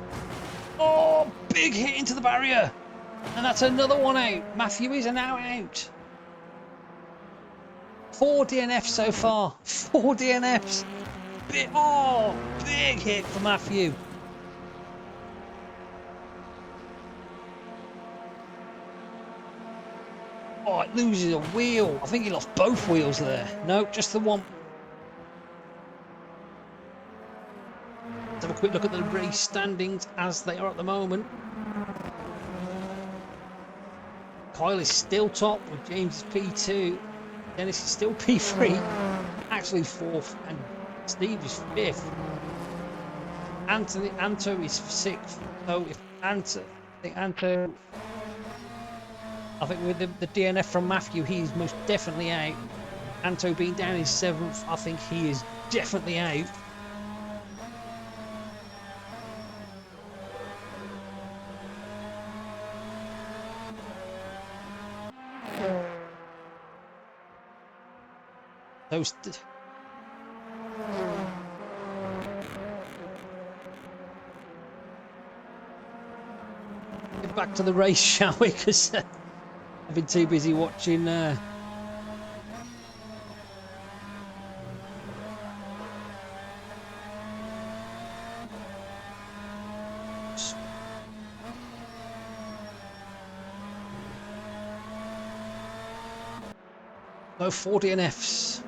Oh, big hit into the barrier. And that's another one out. Matthew is now out. 4 DNFs so far. 4 DNFs. Big hit for Matthew. Oh, it loses a wheel. I think he lost both wheels there. No, just the one. Let's have a quick look at the race standings as they are at the moment. Kyle is still top with James is P2. Dennis is still P3. Actually 4th. And Steve is 5th. Anto is 6th. So if I think with the DNF from Matthew, he is most definitely out. Anto being down in 7th, I think he is definitely out. Get back to the race, shall we? Because I've been too busy watching. No 4 DNFs.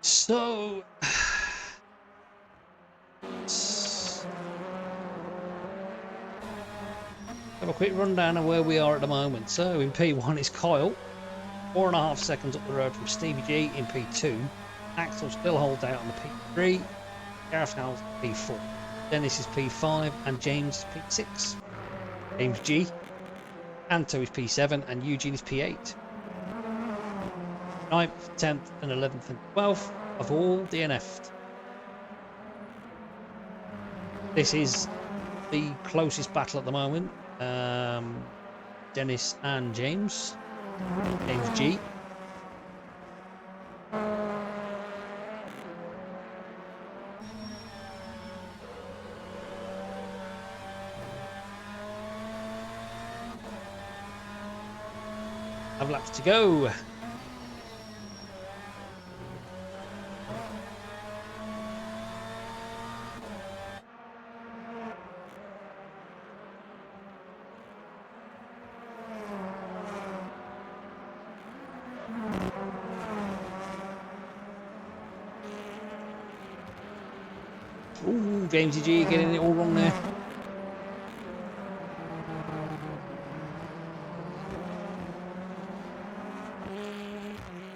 So, have a quick rundown of where we are at the moment. So in P1 is Kyle, 4.5 seconds up the road from Stevie G in P2. Axel still holds out on the P3. Gareth Howell's P4. Dennis is P5 and James is P6. James G. Anto is P7 and Eugene is P8. 9th, 10th and 11th and 12th have all DNF'd. This is the closest battle at the moment. Dennis and James. James G. Have laps to go. Ooh, Jamesy G getting it all wrong there.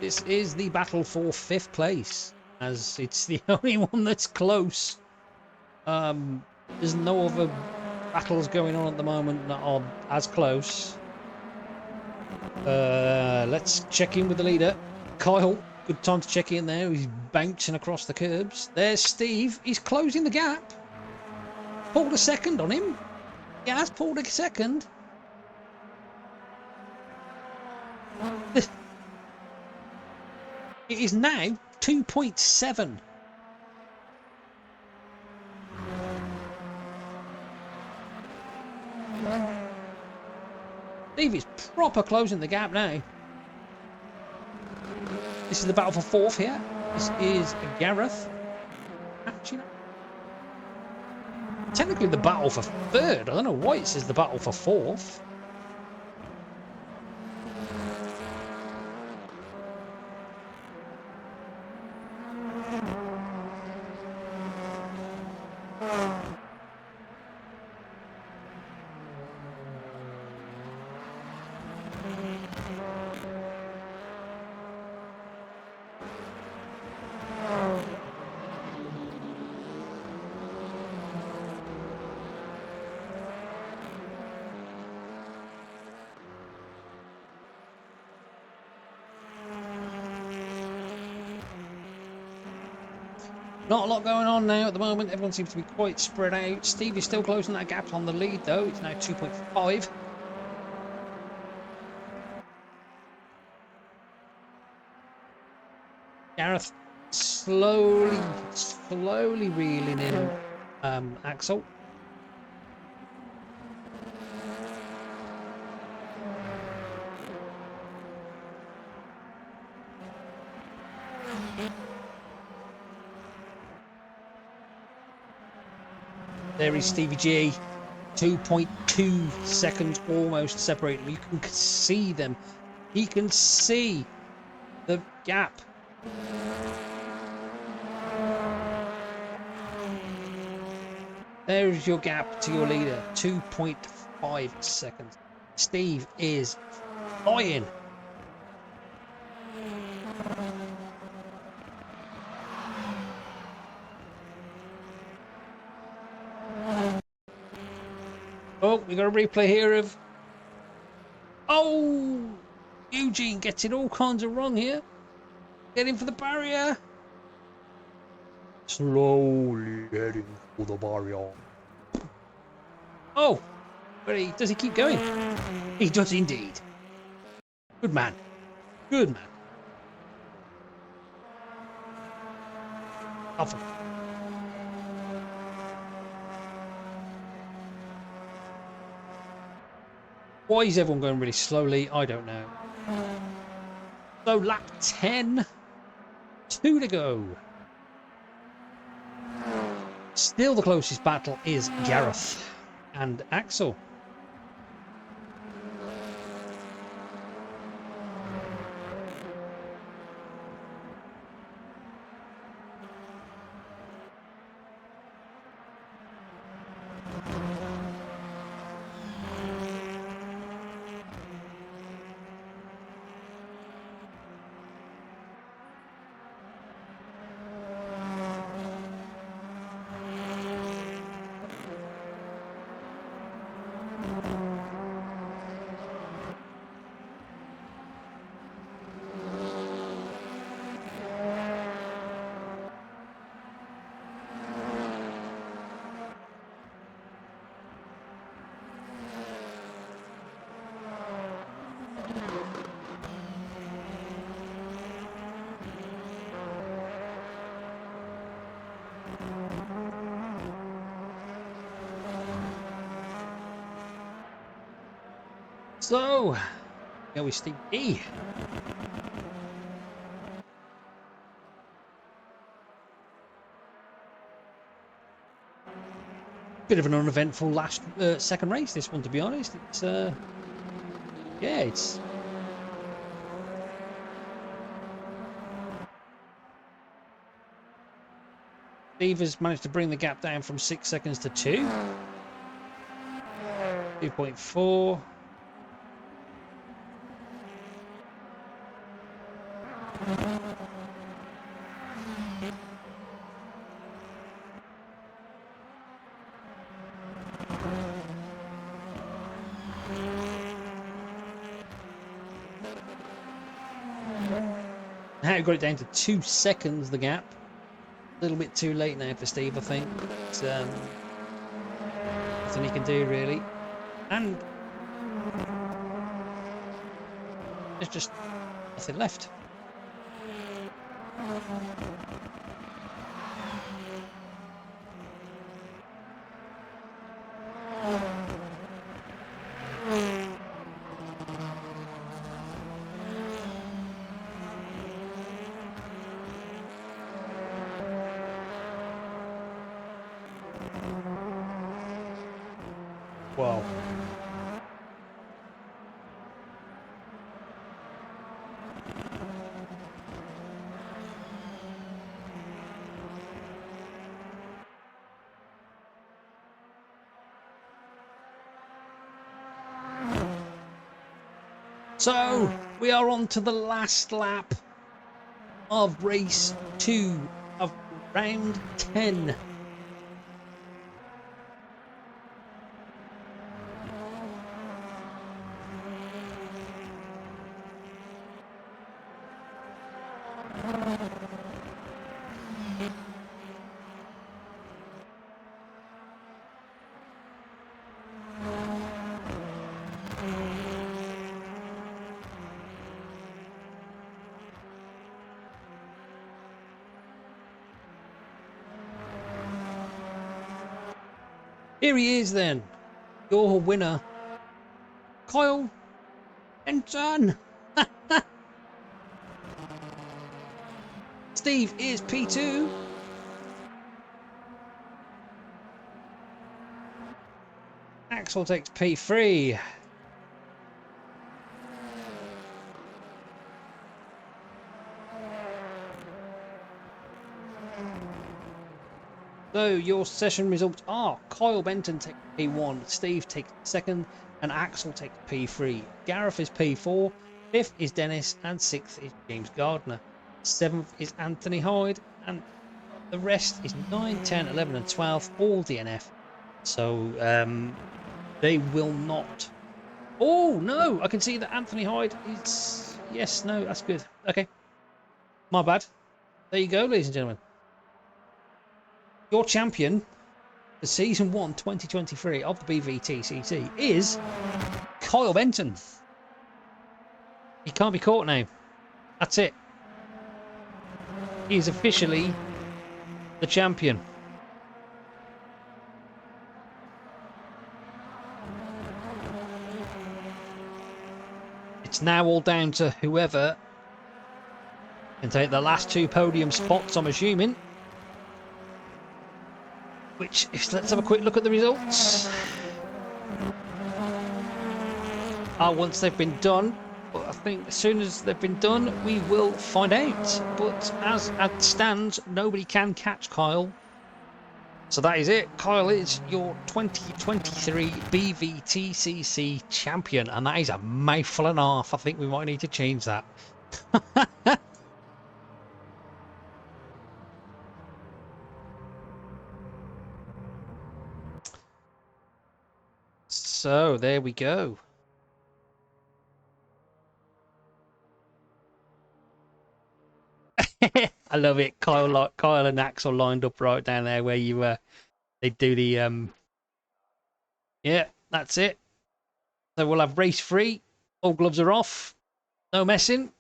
This is the battle for 5th place, as it's the only one that's close. There's no other battles going on at the moment that are as close. Let's check in with the leader. Kyle, good time to check in there. He's bouncing across the curbs. There's Steve. He's closing the gap. Pulled a second on him. He has pulled a second. It is now 2.7. Steve is proper closing the gap now. This is the battle for 4th here. This is Gareth. Actually, technically the battle for 3rd. I don't know why it says the battle for 4th. Not a lot going on now at the moment. Everyone seems to be quite spread out. Steve is still closing that gap on the lead, though. It's now 2.5. Gareth slowly reeling in Axel. There is Stevie G. 2.2 seconds almost separate them. You can see them. He can see the gap. There's your gap to your leader. 2.5 seconds. Steve is flying. Oh, we got a replay here of... Oh! Eugene gets it all kinds of wrong here. Getting for the barrier. Slowly heading for the barrier. Oh! But does he keep going? He does indeed. Good man. Good man. Alpha. Why is everyone going really slowly? I don't know. So lap 10. 2 to go. Still the closest battle is Gareth and Axel. So, go with Steve E. Bit of an uneventful last second race, this one, to be honest. It's yeah, it's Steve has managed to bring the gap down from 6 seconds to 2. 2.4. Now got it down to 2 seconds, the gap. A little bit too late now for Steve, I think. It's, nothing he can do, really. And there's just nothing left. Wow. So we are on to the last lap of race 2 of round 10. Here he is then. Your winner, Kyle Benton. Steve is P2. Axel takes P3. So your session results are Kyle Benton takes P1, Steve takes second, and Axel takes P3. Gareth is P4, fifth is Dennis, and sixth is James Gardner. Seventh is Anthony Hyde, and the rest is 9, 10, 11, and 12, all DNF. So they will not. Oh no! I can see that Anthony Hyde is. Yes, no, that's good. Okay, my bad. There you go, ladies and gentlemen. Your champion for Season 1 2023 of the Bvtcc is Kyle Benton. He can't be caught now. That's it. He is officially the champion. It's now all down to whoever can take the last two podium spots, I'm assuming. Which, let's have a quick look at the results. Once they've been done, I think as soon as they've been done, we will find out. But as it stands, nobody can catch Kyle. So that is it. Kyle is your 2023 Bvtcc champion, and that is a mouthful and a half. I think we might need to change that. So there we go. I love it. Kyle and Axel lined up right down there where you they do the yeah, that's it. So we'll have race 3. All gloves are off. No messing.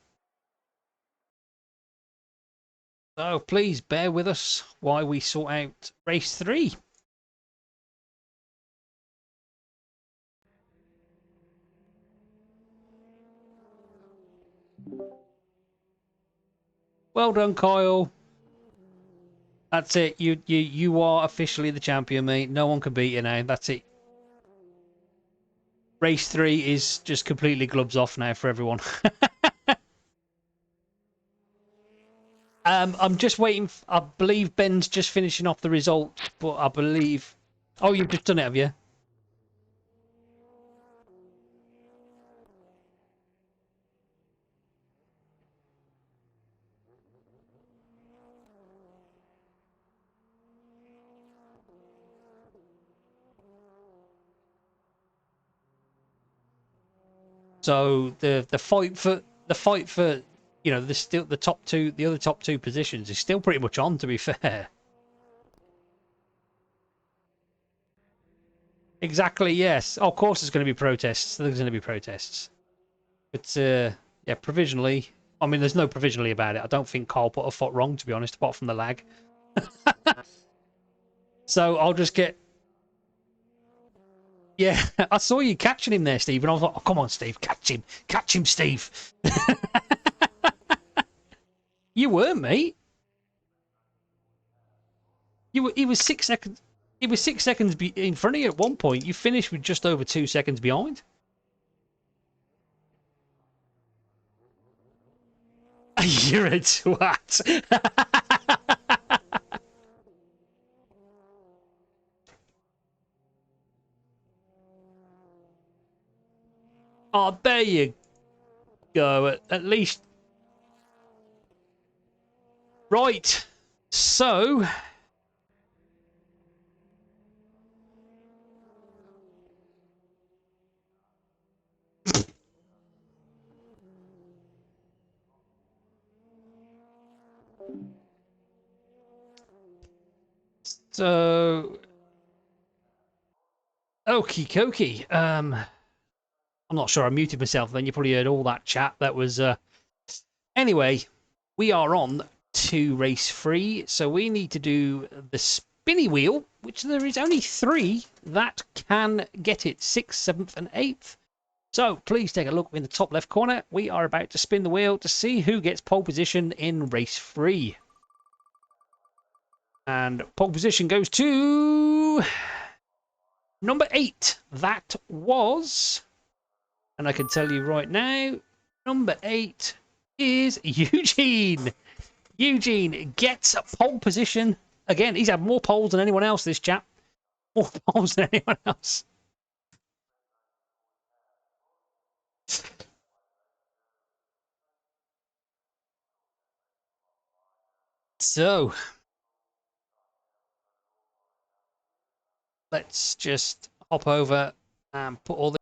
So please bear with us while we sort out race 3. Well done, Kyle. That's it. You are officially the champion, mate. No one can beat you now. That's it. Race 3 is just completely gloves off now for everyone. I'm just waiting. I believe Ben's just finishing off the results, but I believe. Oh, you've just done it, have you? So the fight for the other top two positions is still pretty much on, to be fair. Exactly, yes. Oh, of course there's going to be protests. There's going to be protests. But yeah, provisionally. I mean, there's no provisionally about it. I don't think Carl put a foot wrong, to be honest, apart from the lag. So I'll just get. Yeah, I saw you catching him there, Steve, and I was like, oh, come on, Steve, catch him, Steve. You were, mate. He was 6 seconds. He was 6 seconds in front of you at one point. You finished with just over 2 seconds behind. You're a twat. Oh, there you go. At least. Right. So. So. Okie dokie. I'm not sure I muted myself then. You probably heard all that chat. That was. Anyway, we are on to race 3. So we need to do the spinny wheel, which there is only 3 that can get it, 6th, 7th, and 8th. So please take a look in the top left corner. We are about to spin the wheel to see who gets pole position in race 3. And pole position goes to number 8. That was, and I can tell you right now, number 8 is Eugene. Eugene gets a pole position. Again, he's had more poles than anyone else, this chap. More poles than anyone else. So, let's just hop over and put all the...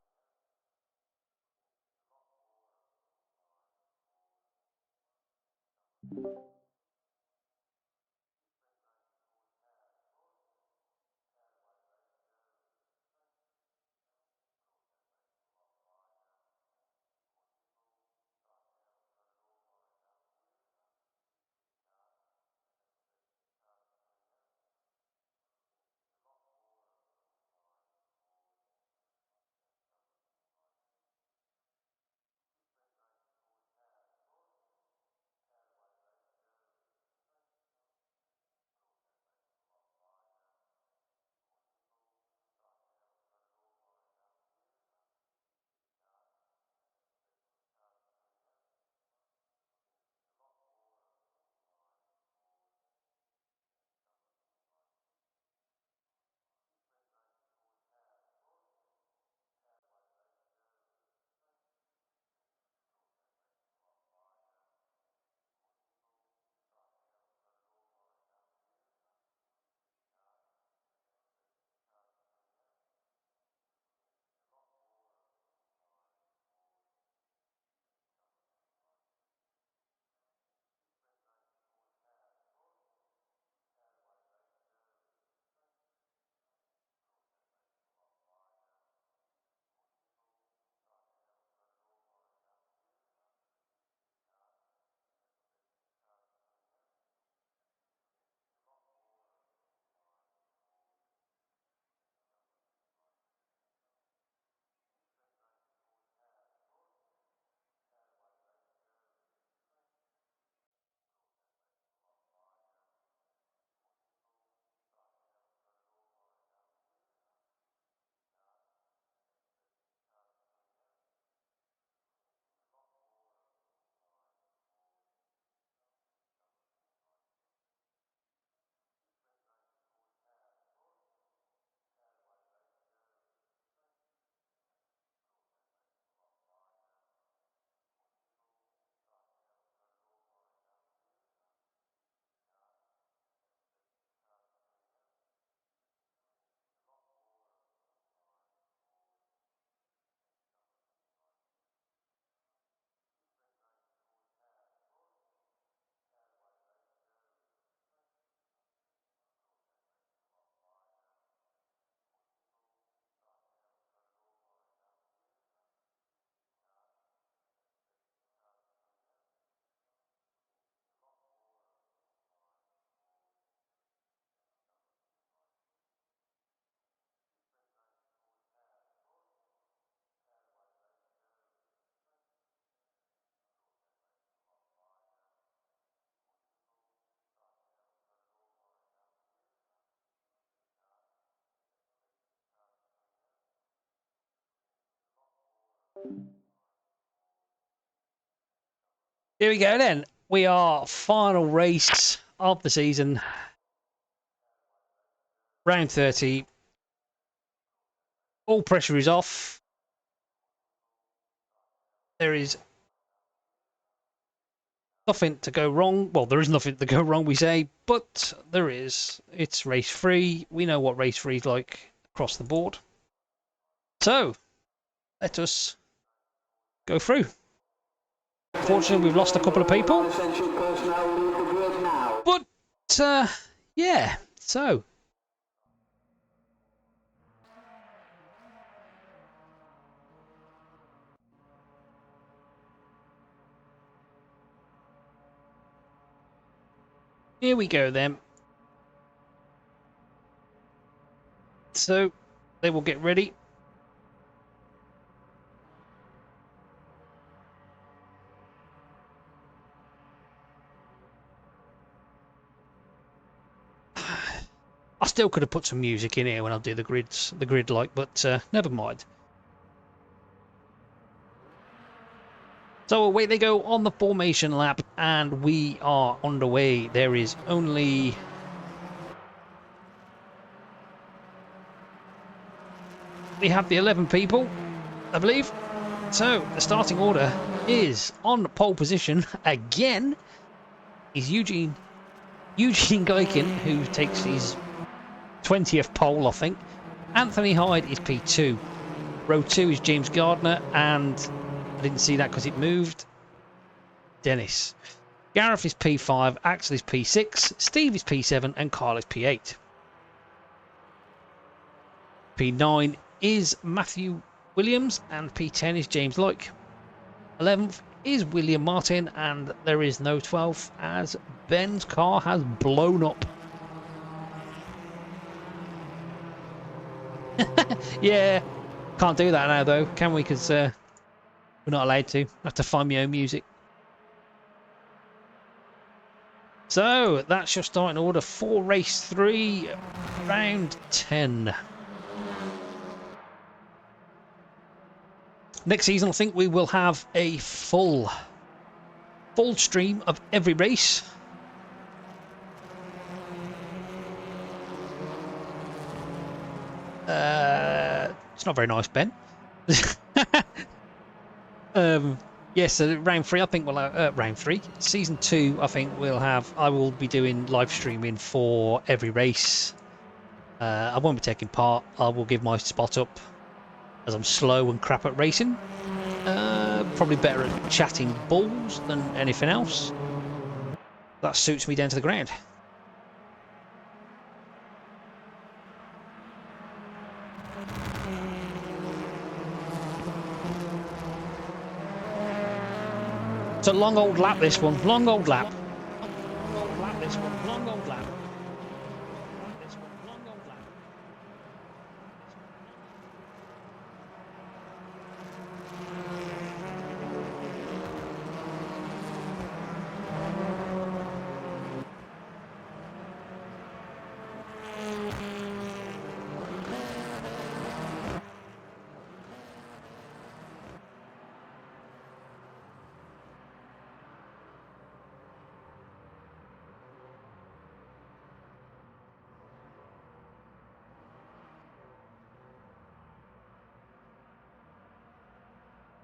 Here we go then. We are final race of the season. Round 30. All pressure is off. There is nothing to go wrong. Well, there is nothing to go wrong, we say, but there is. It's race 3. We know what race 3 is like across the board. So, let us go through. Unfortunately, we've lost a couple of people. But, yeah, so. Here we go then. So they will get ready. I still could have put some music in here when I do the grid like, but never mind. So away they go on the formation lap, and we are underway. There is only we have the 11 people, I believe. So the starting order is on pole position again. Is Eugene Geiken, who takes his 20th pole, I think. Anthony Hyde is P2. Row 2 is James Gardner, and I didn't see that because it moved. Dennis. Gareth is P5, Axel is P6, Steve is P7, and Carl is P8. P9 is Matthew Williams, and P10 is James Loic. 11th is William Martin, and there is no 12th as Ben's car has blown up. Yeah, can't do that now though, can we? Because we're not allowed to. I have to find my own music. So that's your starting order for race 3, round 10. Next season, I think we will have a full stream of every race. It's not very nice, Ben. Yes, so round 3, I think we'll have, round 3, season 2, I think I will be doing live streaming for every race. I won't be taking part. I will give my spot up as I'm slow and crap at racing. Probably better at chatting balls than anything else. That suits me down to the ground. It's a long old lap, this one. Long old lap. Long old lap, this one. Long old lap.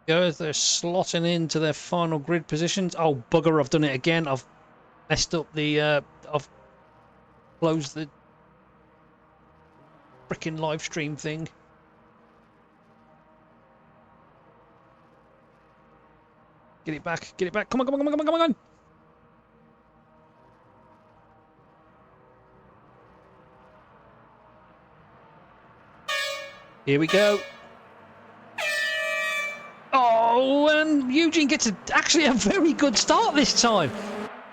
As they're slotting into their final grid positions. Oh bugger, I've done it again. I've messed up the I've closed the freaking live stream thing. Get it back, get it back. Come on, come on, come on, come on, come on. Here we go. Oh, and Eugene gets actually a very good start this time,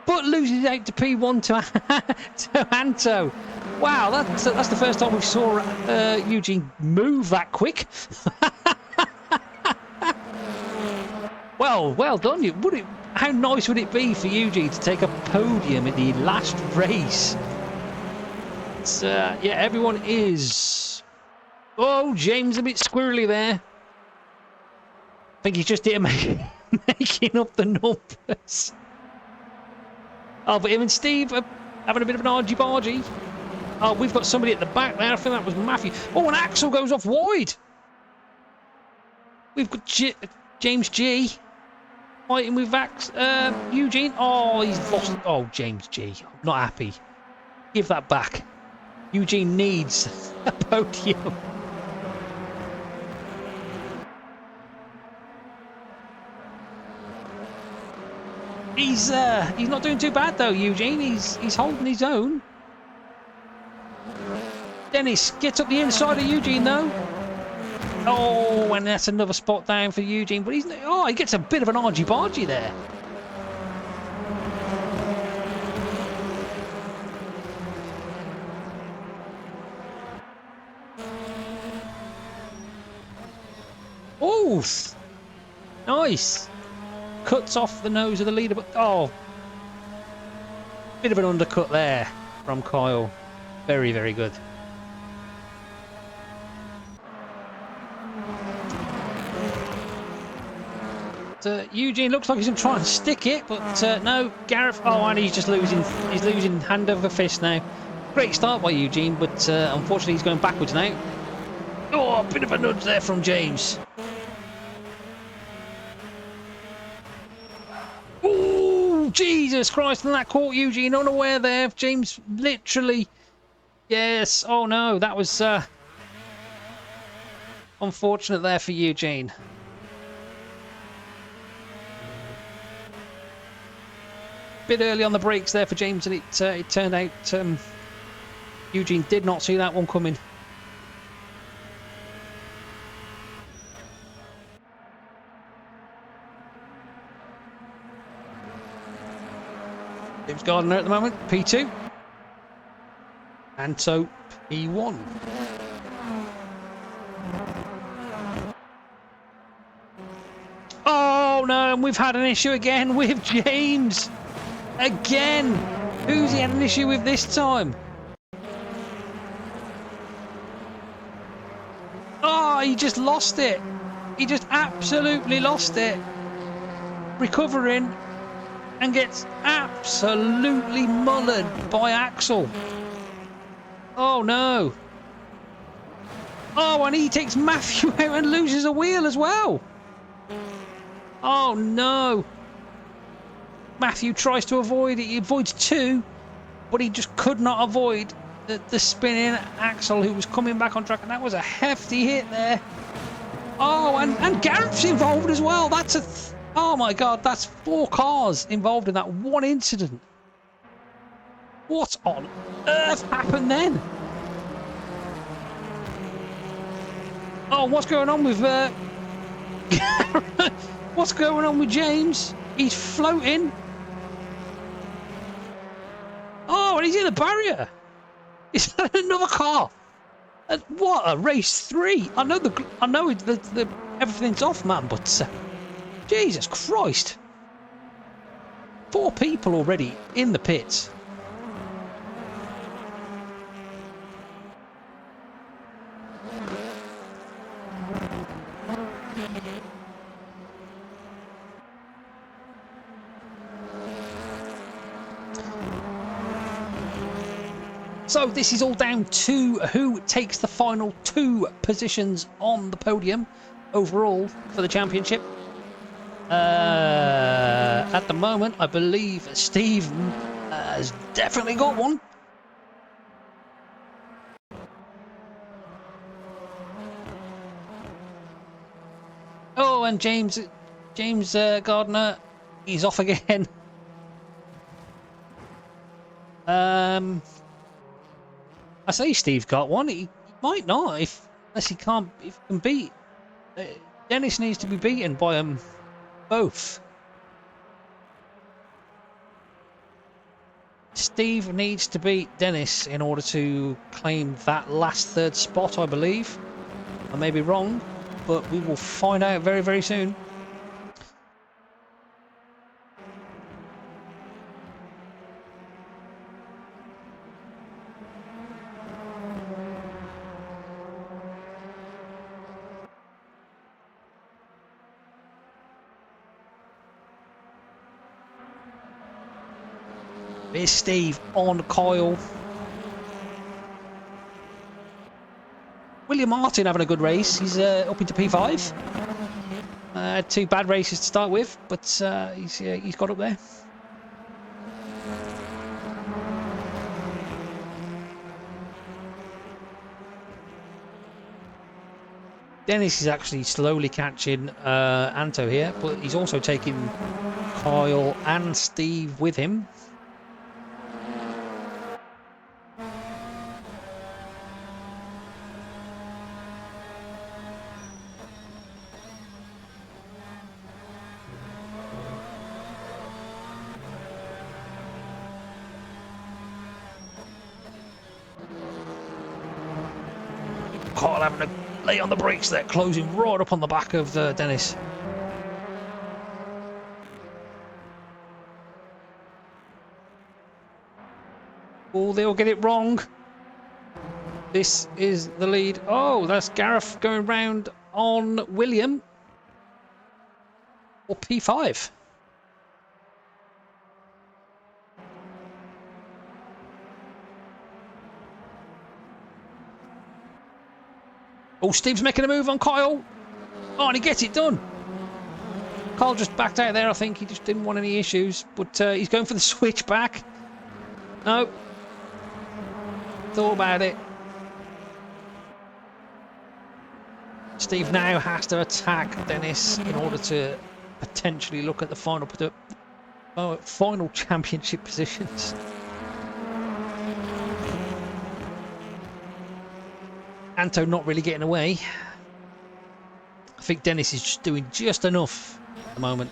but loses out to P1 to Anto. Wow, that's the first time we saw Eugene move that quick. Well done. How nice would it be for Eugene to take a podium in the last race? It's, yeah, everyone is. Oh, James a bit squirrely there. I think he's just here making up the numbers. Oh, but him and Steve are having a bit of an argy-bargy. Oh, we've got somebody at the back there. I think that was Matthew. Oh, and Axel goes off wide. We've got James G fighting with Eugene. Oh, he's lost. Oh, James G. I'm not happy. Give that back. Eugene needs a podium. He's not doing too bad though, Eugene. He's holding his own. Dennis gets up the inside of Eugene though. Oh, and that's another spot down for Eugene. But he gets a bit of an argy-bargy there. smooth. Nice. Cuts off the nose of the leader, but oh, bit of an undercut there from Kyle. Very, very good. Eugene looks like he's going to try and stick it, but no, Gareth. Oh, and he's just losing. He's losing hand over fist now. Great start by Eugene, but unfortunately he's going backwards now. Oh, a bit of a nudge there from James. Oh, Jesus Christ! And that caught Eugene unaware there. James literally. Yes. Oh no, that was unfortunate there for Eugene. Bit early on the brakes there for James, and it turned out Eugene did not see that one coming. James Gardner at the moment, P2. And so P1. Oh no, and we've had an issue again with James. Again! Who's he had an issue with this time? Oh, he just lost it. He just absolutely lost it. Recovering and gets absolutely mullered by Axel. Oh no. Oh, and he takes Matthew out and loses a wheel as well. Oh no. Matthew tries to avoid it. He avoids two, but he just could not avoid the spinning Axel, who was coming back on track, and that was a hefty hit there. Oh, and Gareth's involved as well. That's oh my God, that's 4 cars involved in that one incident. What on earth happened then? Oh, what's going on with what's going on with James? He's floating. Oh, and he's in the barrier. Is that another car? What a race 3! I know the everything's off, man, but Jesus Christ, 4 people already in the pits. So this is all down to who takes the final 2 positions on the podium overall for the championship. At the moment, I believe Steve has definitely got one. Oh, and James Gardner, he's off again. I say Steve got one. He might not, unless he can't. If he can beat, Dennis needs to be beaten by them both. Steve needs to beat Dennis in order to claim that last 3rd spot, I believe. I may be wrong, but we will find out very, very soon. Here's Steve on Kyle. William Martin having a good race. He's up into P5. 2 bad races to start with, but he's got up there. Dennis is actually slowly catching Anto here, but he's also taking Kyle and Steve with him. Kyle having a late on the brakes there, closing right up on the back of Dennis. Oh, they'll get it wrong. This is the lead. Oh, that's Gareth going round on William. Or P5. Oh, Steve's making a move on Kyle. Oh, and he gets it done. Kyle just backed out there, I think. He just didn't want any issues. But he's going for the switch back. No. Thought about it. Steve now has to attack Dennis in order to potentially look at the final championship positions. Anto not really getting away. I think Dennis is just doing just enough at the moment.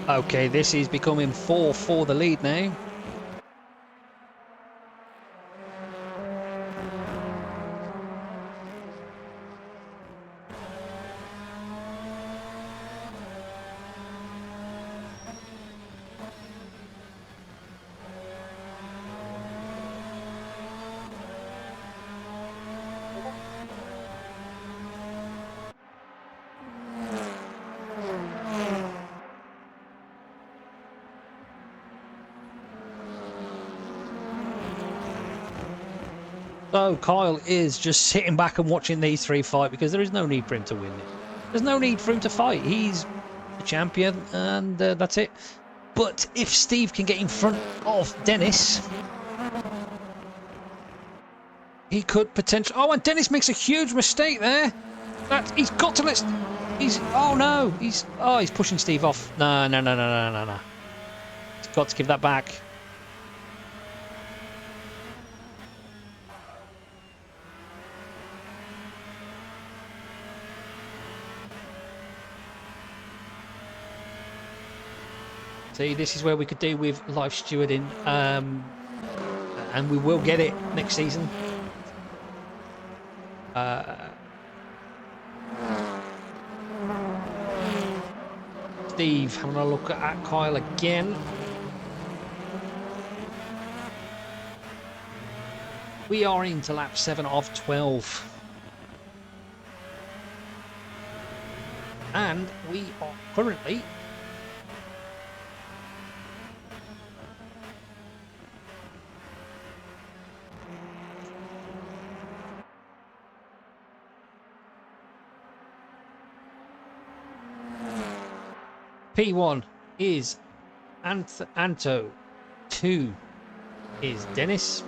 Okay, this is becoming 4 for the lead now. So Kyle is just sitting back and watching these three fight because there is no need for him to win it. There's no need for him to fight. He's the champion and that's it. But if Steve can get in front of Dennis, he could potentially... Oh, and Dennis makes a huge mistake there. He's got to let... Oh, no. He's pushing Steve off. No. He's got to give that back. See, this is where we could do with live stewarding, and we will get it next season. Steve having a look at Kyle again. We are into lap 7 of 12. And we are currently... P1 is Anto, 2 is Dennis,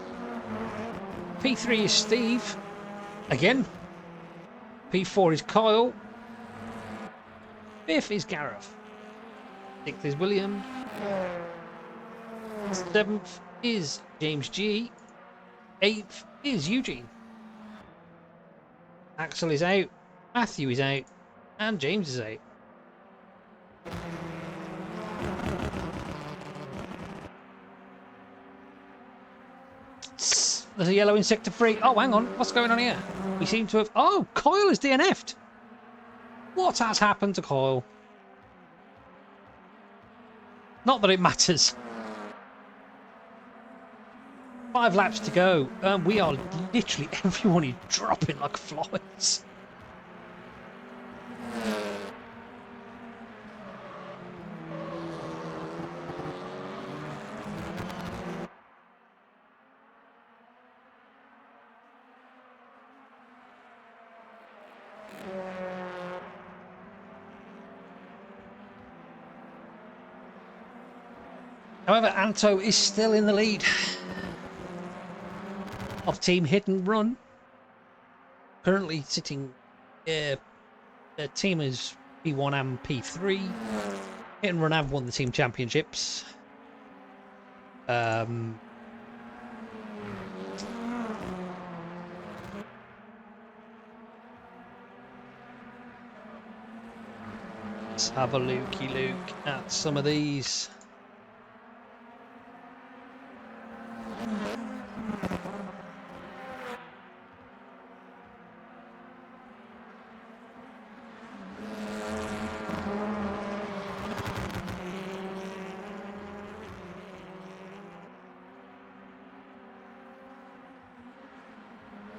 P3 is Steve, again, P4 is Kyle, 5th is Gareth, 6th is William, 7th is James G, 8th is Eugene, Axel is out, Matthew is out, and James is out. There's a yellow in sector 3. Oh, hang on. What's going on here? We seem to have... Oh, Kyle is DNF'd. What has happened to Kyle? Not that it matters. 5 laps to go. We are literally... Everyone is dropping like flies. However, Anto is still in the lead of Team Hit and Run. Currently sitting, team is P1 and P3. Hit and Run have won the team championships. Let's have a look at some of these.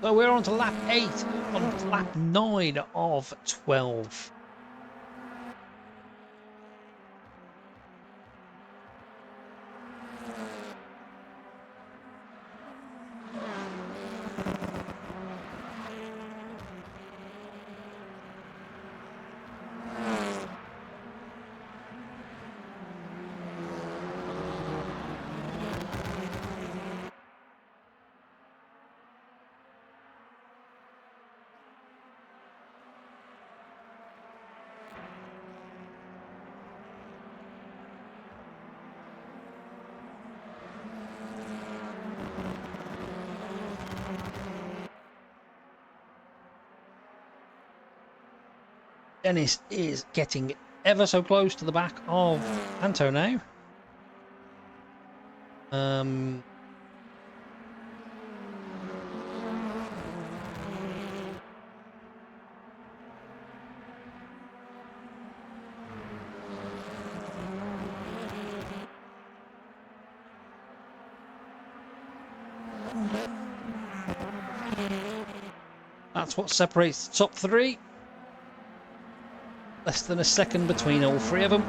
So we're on to lap 8, on to lap 9 of 12. Dennis is getting ever so close to the back of Anto now. That's what separates the top 3. Less than a second between all 3 of them.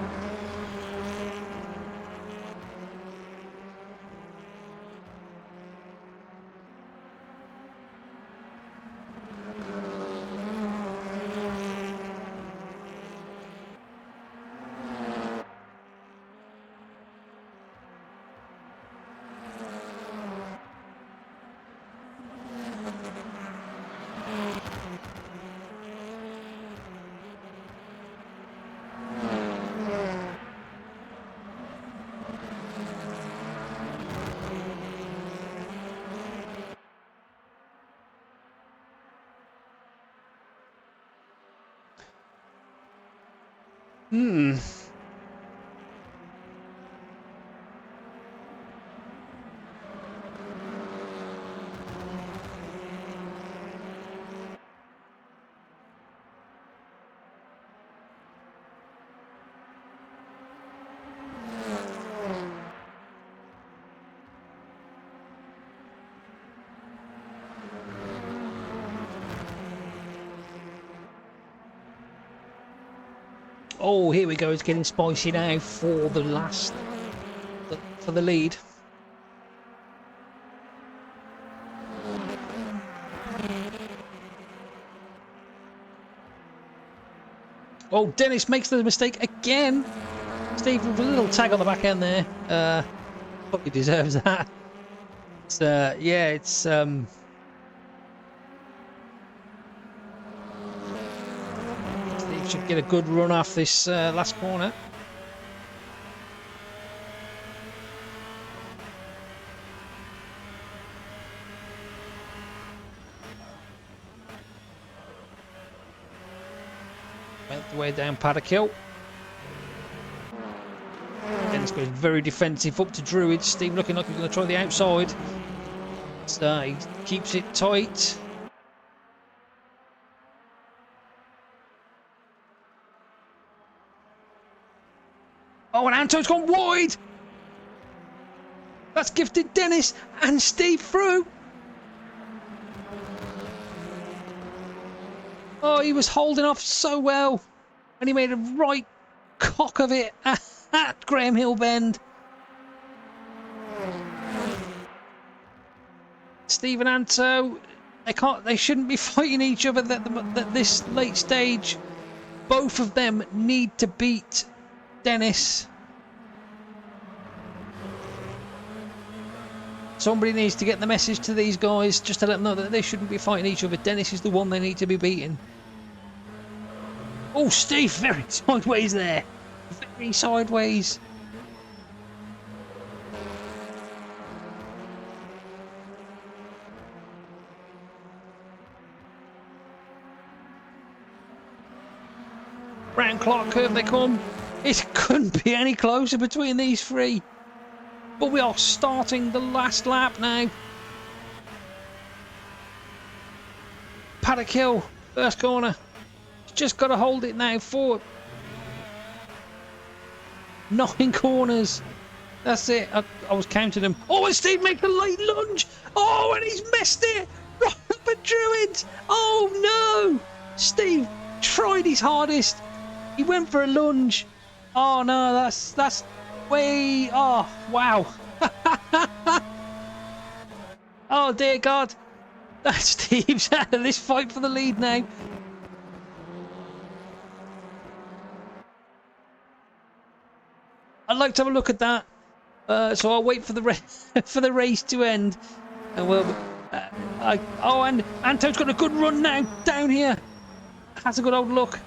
Oh, here we go. It's getting spicy now for the for the lead. Oh, Dennis makes the mistake again. Steve with a little tag on the back end there. Probably deserves that. It's, yeah, it's Steve should get a good run off this last corner. Went the way down Paddock Hill. Dennis goes very defensive up to Druid. Steve looking like he's going to try the outside. So he keeps it tight. Oh, and Anto's gone wide. That's gifted Dennis and Steve through. Oh, he was holding off so well. And he made a right cock of it at Graham Hill Bend. Steve and Anto, they shouldn't be fighting each other at this late stage. Both of them need to beat Dennis. Somebody needs to get the message to these guys just to let them know that they shouldn't be fighting each other. Dennis is the one they need to be beating. Oh, Steve very sideways there. very sideways. Round Clark curve they come. It couldn't be any closer between these three. But we are starting the last lap now. Paddock Hill, first corner. Just got to hold it now for 9 corners. That's it. I was counting them. Oh, and Steve makes a late lunge. Oh, and he's missed it. Robert Druitt. Oh, no. Steve tried his hardest. He went for a lunge. Oh, no, that's way... Oh, wow. Oh, dear God. Steve's out of this fight for the lead now. I'd like to have a look at that. So I'll wait for the for the race to end, and we'll. Oh, and Anto's got a good run now down here. Has a good old look.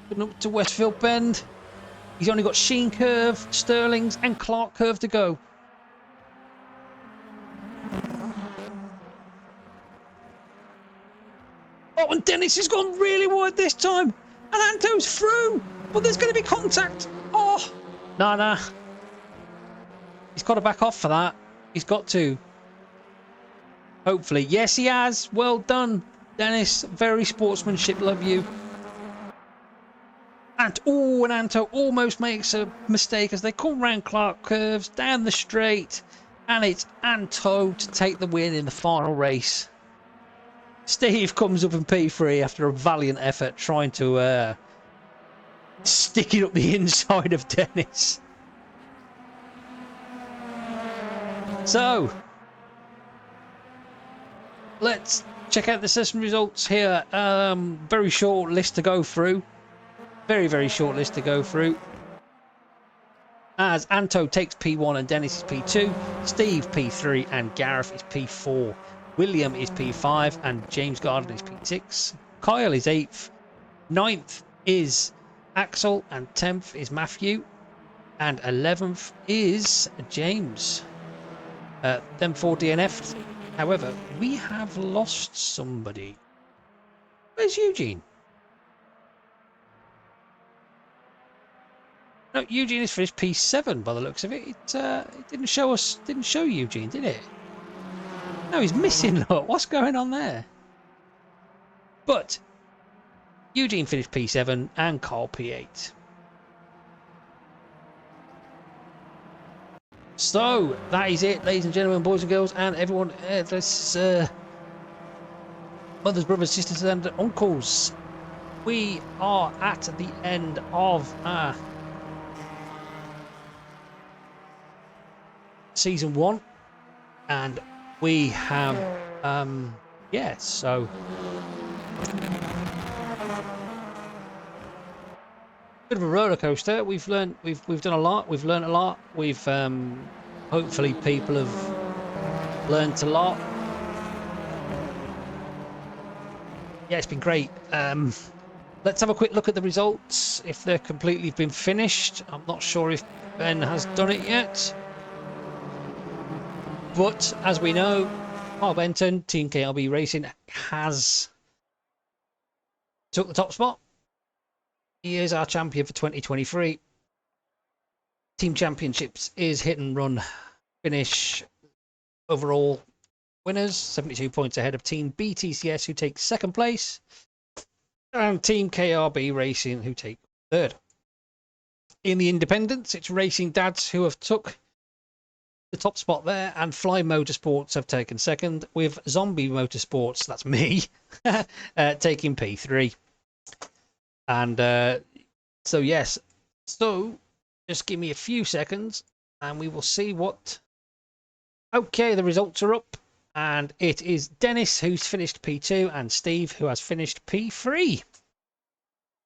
Going up to Westfield Bend. He's only got Sheen Curve, Sterling's, and Clark Curve to go. Oh, and Dennis has gone really wide this time. And Anto's through. But there's going to be contact. Oh. Nah. He's got to back off for that. He's got to. Hopefully. Yes, he has. Well done, Dennis. Very sportsmanship. Love you. And Anto almost makes a mistake as they come round Clark curves down the straight. And it's Anto to take the win in the final race. Steve comes up in P3 after a valiant effort trying to stick it up the inside of Dennis. So, let's check out the session results here. Very short list to go through. Very short list to go through. As Anto takes P1 and Dennis is P2, Steve P3 and Gareth is P4. William is P5 and James Garden is P6. Kyle is 8th. 9th is Axel and 10th is Matthew. And 11th is James. Them 4 DNF'd. However, we have lost somebody. Where's Eugene? No, Eugene is finished P7 by the looks of it. It didn't show us. Didn't show Eugene, did it? No, he's missing. Look, what's going on there? But Eugene finished P7 and Carl P8. So that is it, ladies and gentlemen, boys and girls, and everyone. This mothers, brothers, sisters, and uncles. We are at the end of season 1, and we have so bit of a roller coaster. We've done a lot. We've learned a lot. We've hopefully people have learned a lot. Yeah, it's been great. Let's have a quick look at the results, if they're completely been finished. I'm not sure if Ben has done it yet. But as we know, Carl Benton, Team KRB Racing, has took the top spot. He is our champion for 2023. Team Championships is hit and run finish. Overall winners, 72 points ahead of Team BTCS, who takes 2nd place, and Team KRB Racing, who take 3rd. In the independents, it's Racing Dads who have took the top spot there, and Fly Motorsports have taken 2nd, with Zombie Motorsports, that's me, taking P3. And so yes, so just give me a few seconds and we will see what. Okay, the results are up, and it is Dennis who's finished P2 and Steve who has finished P3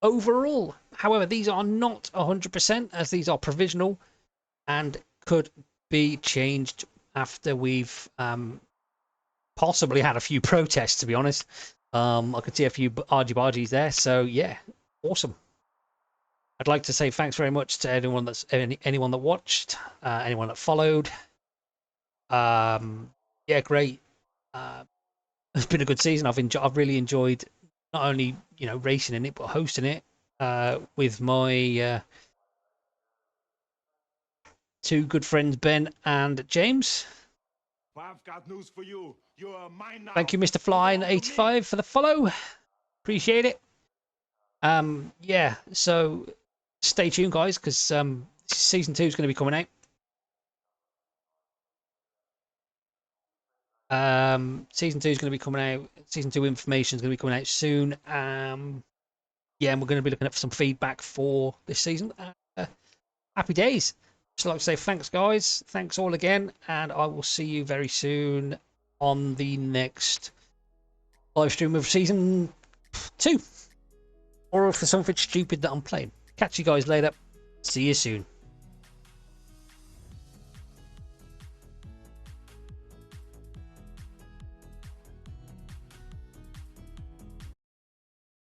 overall. However, these are not 100% as these are provisional and could be changed after we've possibly had a few protests, to be honest. I could see a few argy-bargies there. So, yeah, awesome. I'd like to say thanks very much to anyone that watched, anyone that followed. Yeah, great. It's been a good season. I've really enjoyed not only racing in it, but hosting it with my two good friends Ben and James. I've got news for you. You're mine now. Thank you, Mr. Flying85, for the follow. Appreciate it. Yeah, so stay tuned, guys, because season 2 is going to be coming out. Season 2 is going to be coming out. Season 2 information is going to be coming out soon. Yeah, and we're going to be looking at some feedback for this season. Happy days. Just like to say thanks, guys. Thanks all again, and I will see you very soon on the next live stream of season 2, or for something stupid that I'm playing. Catch you guys later. See you soon.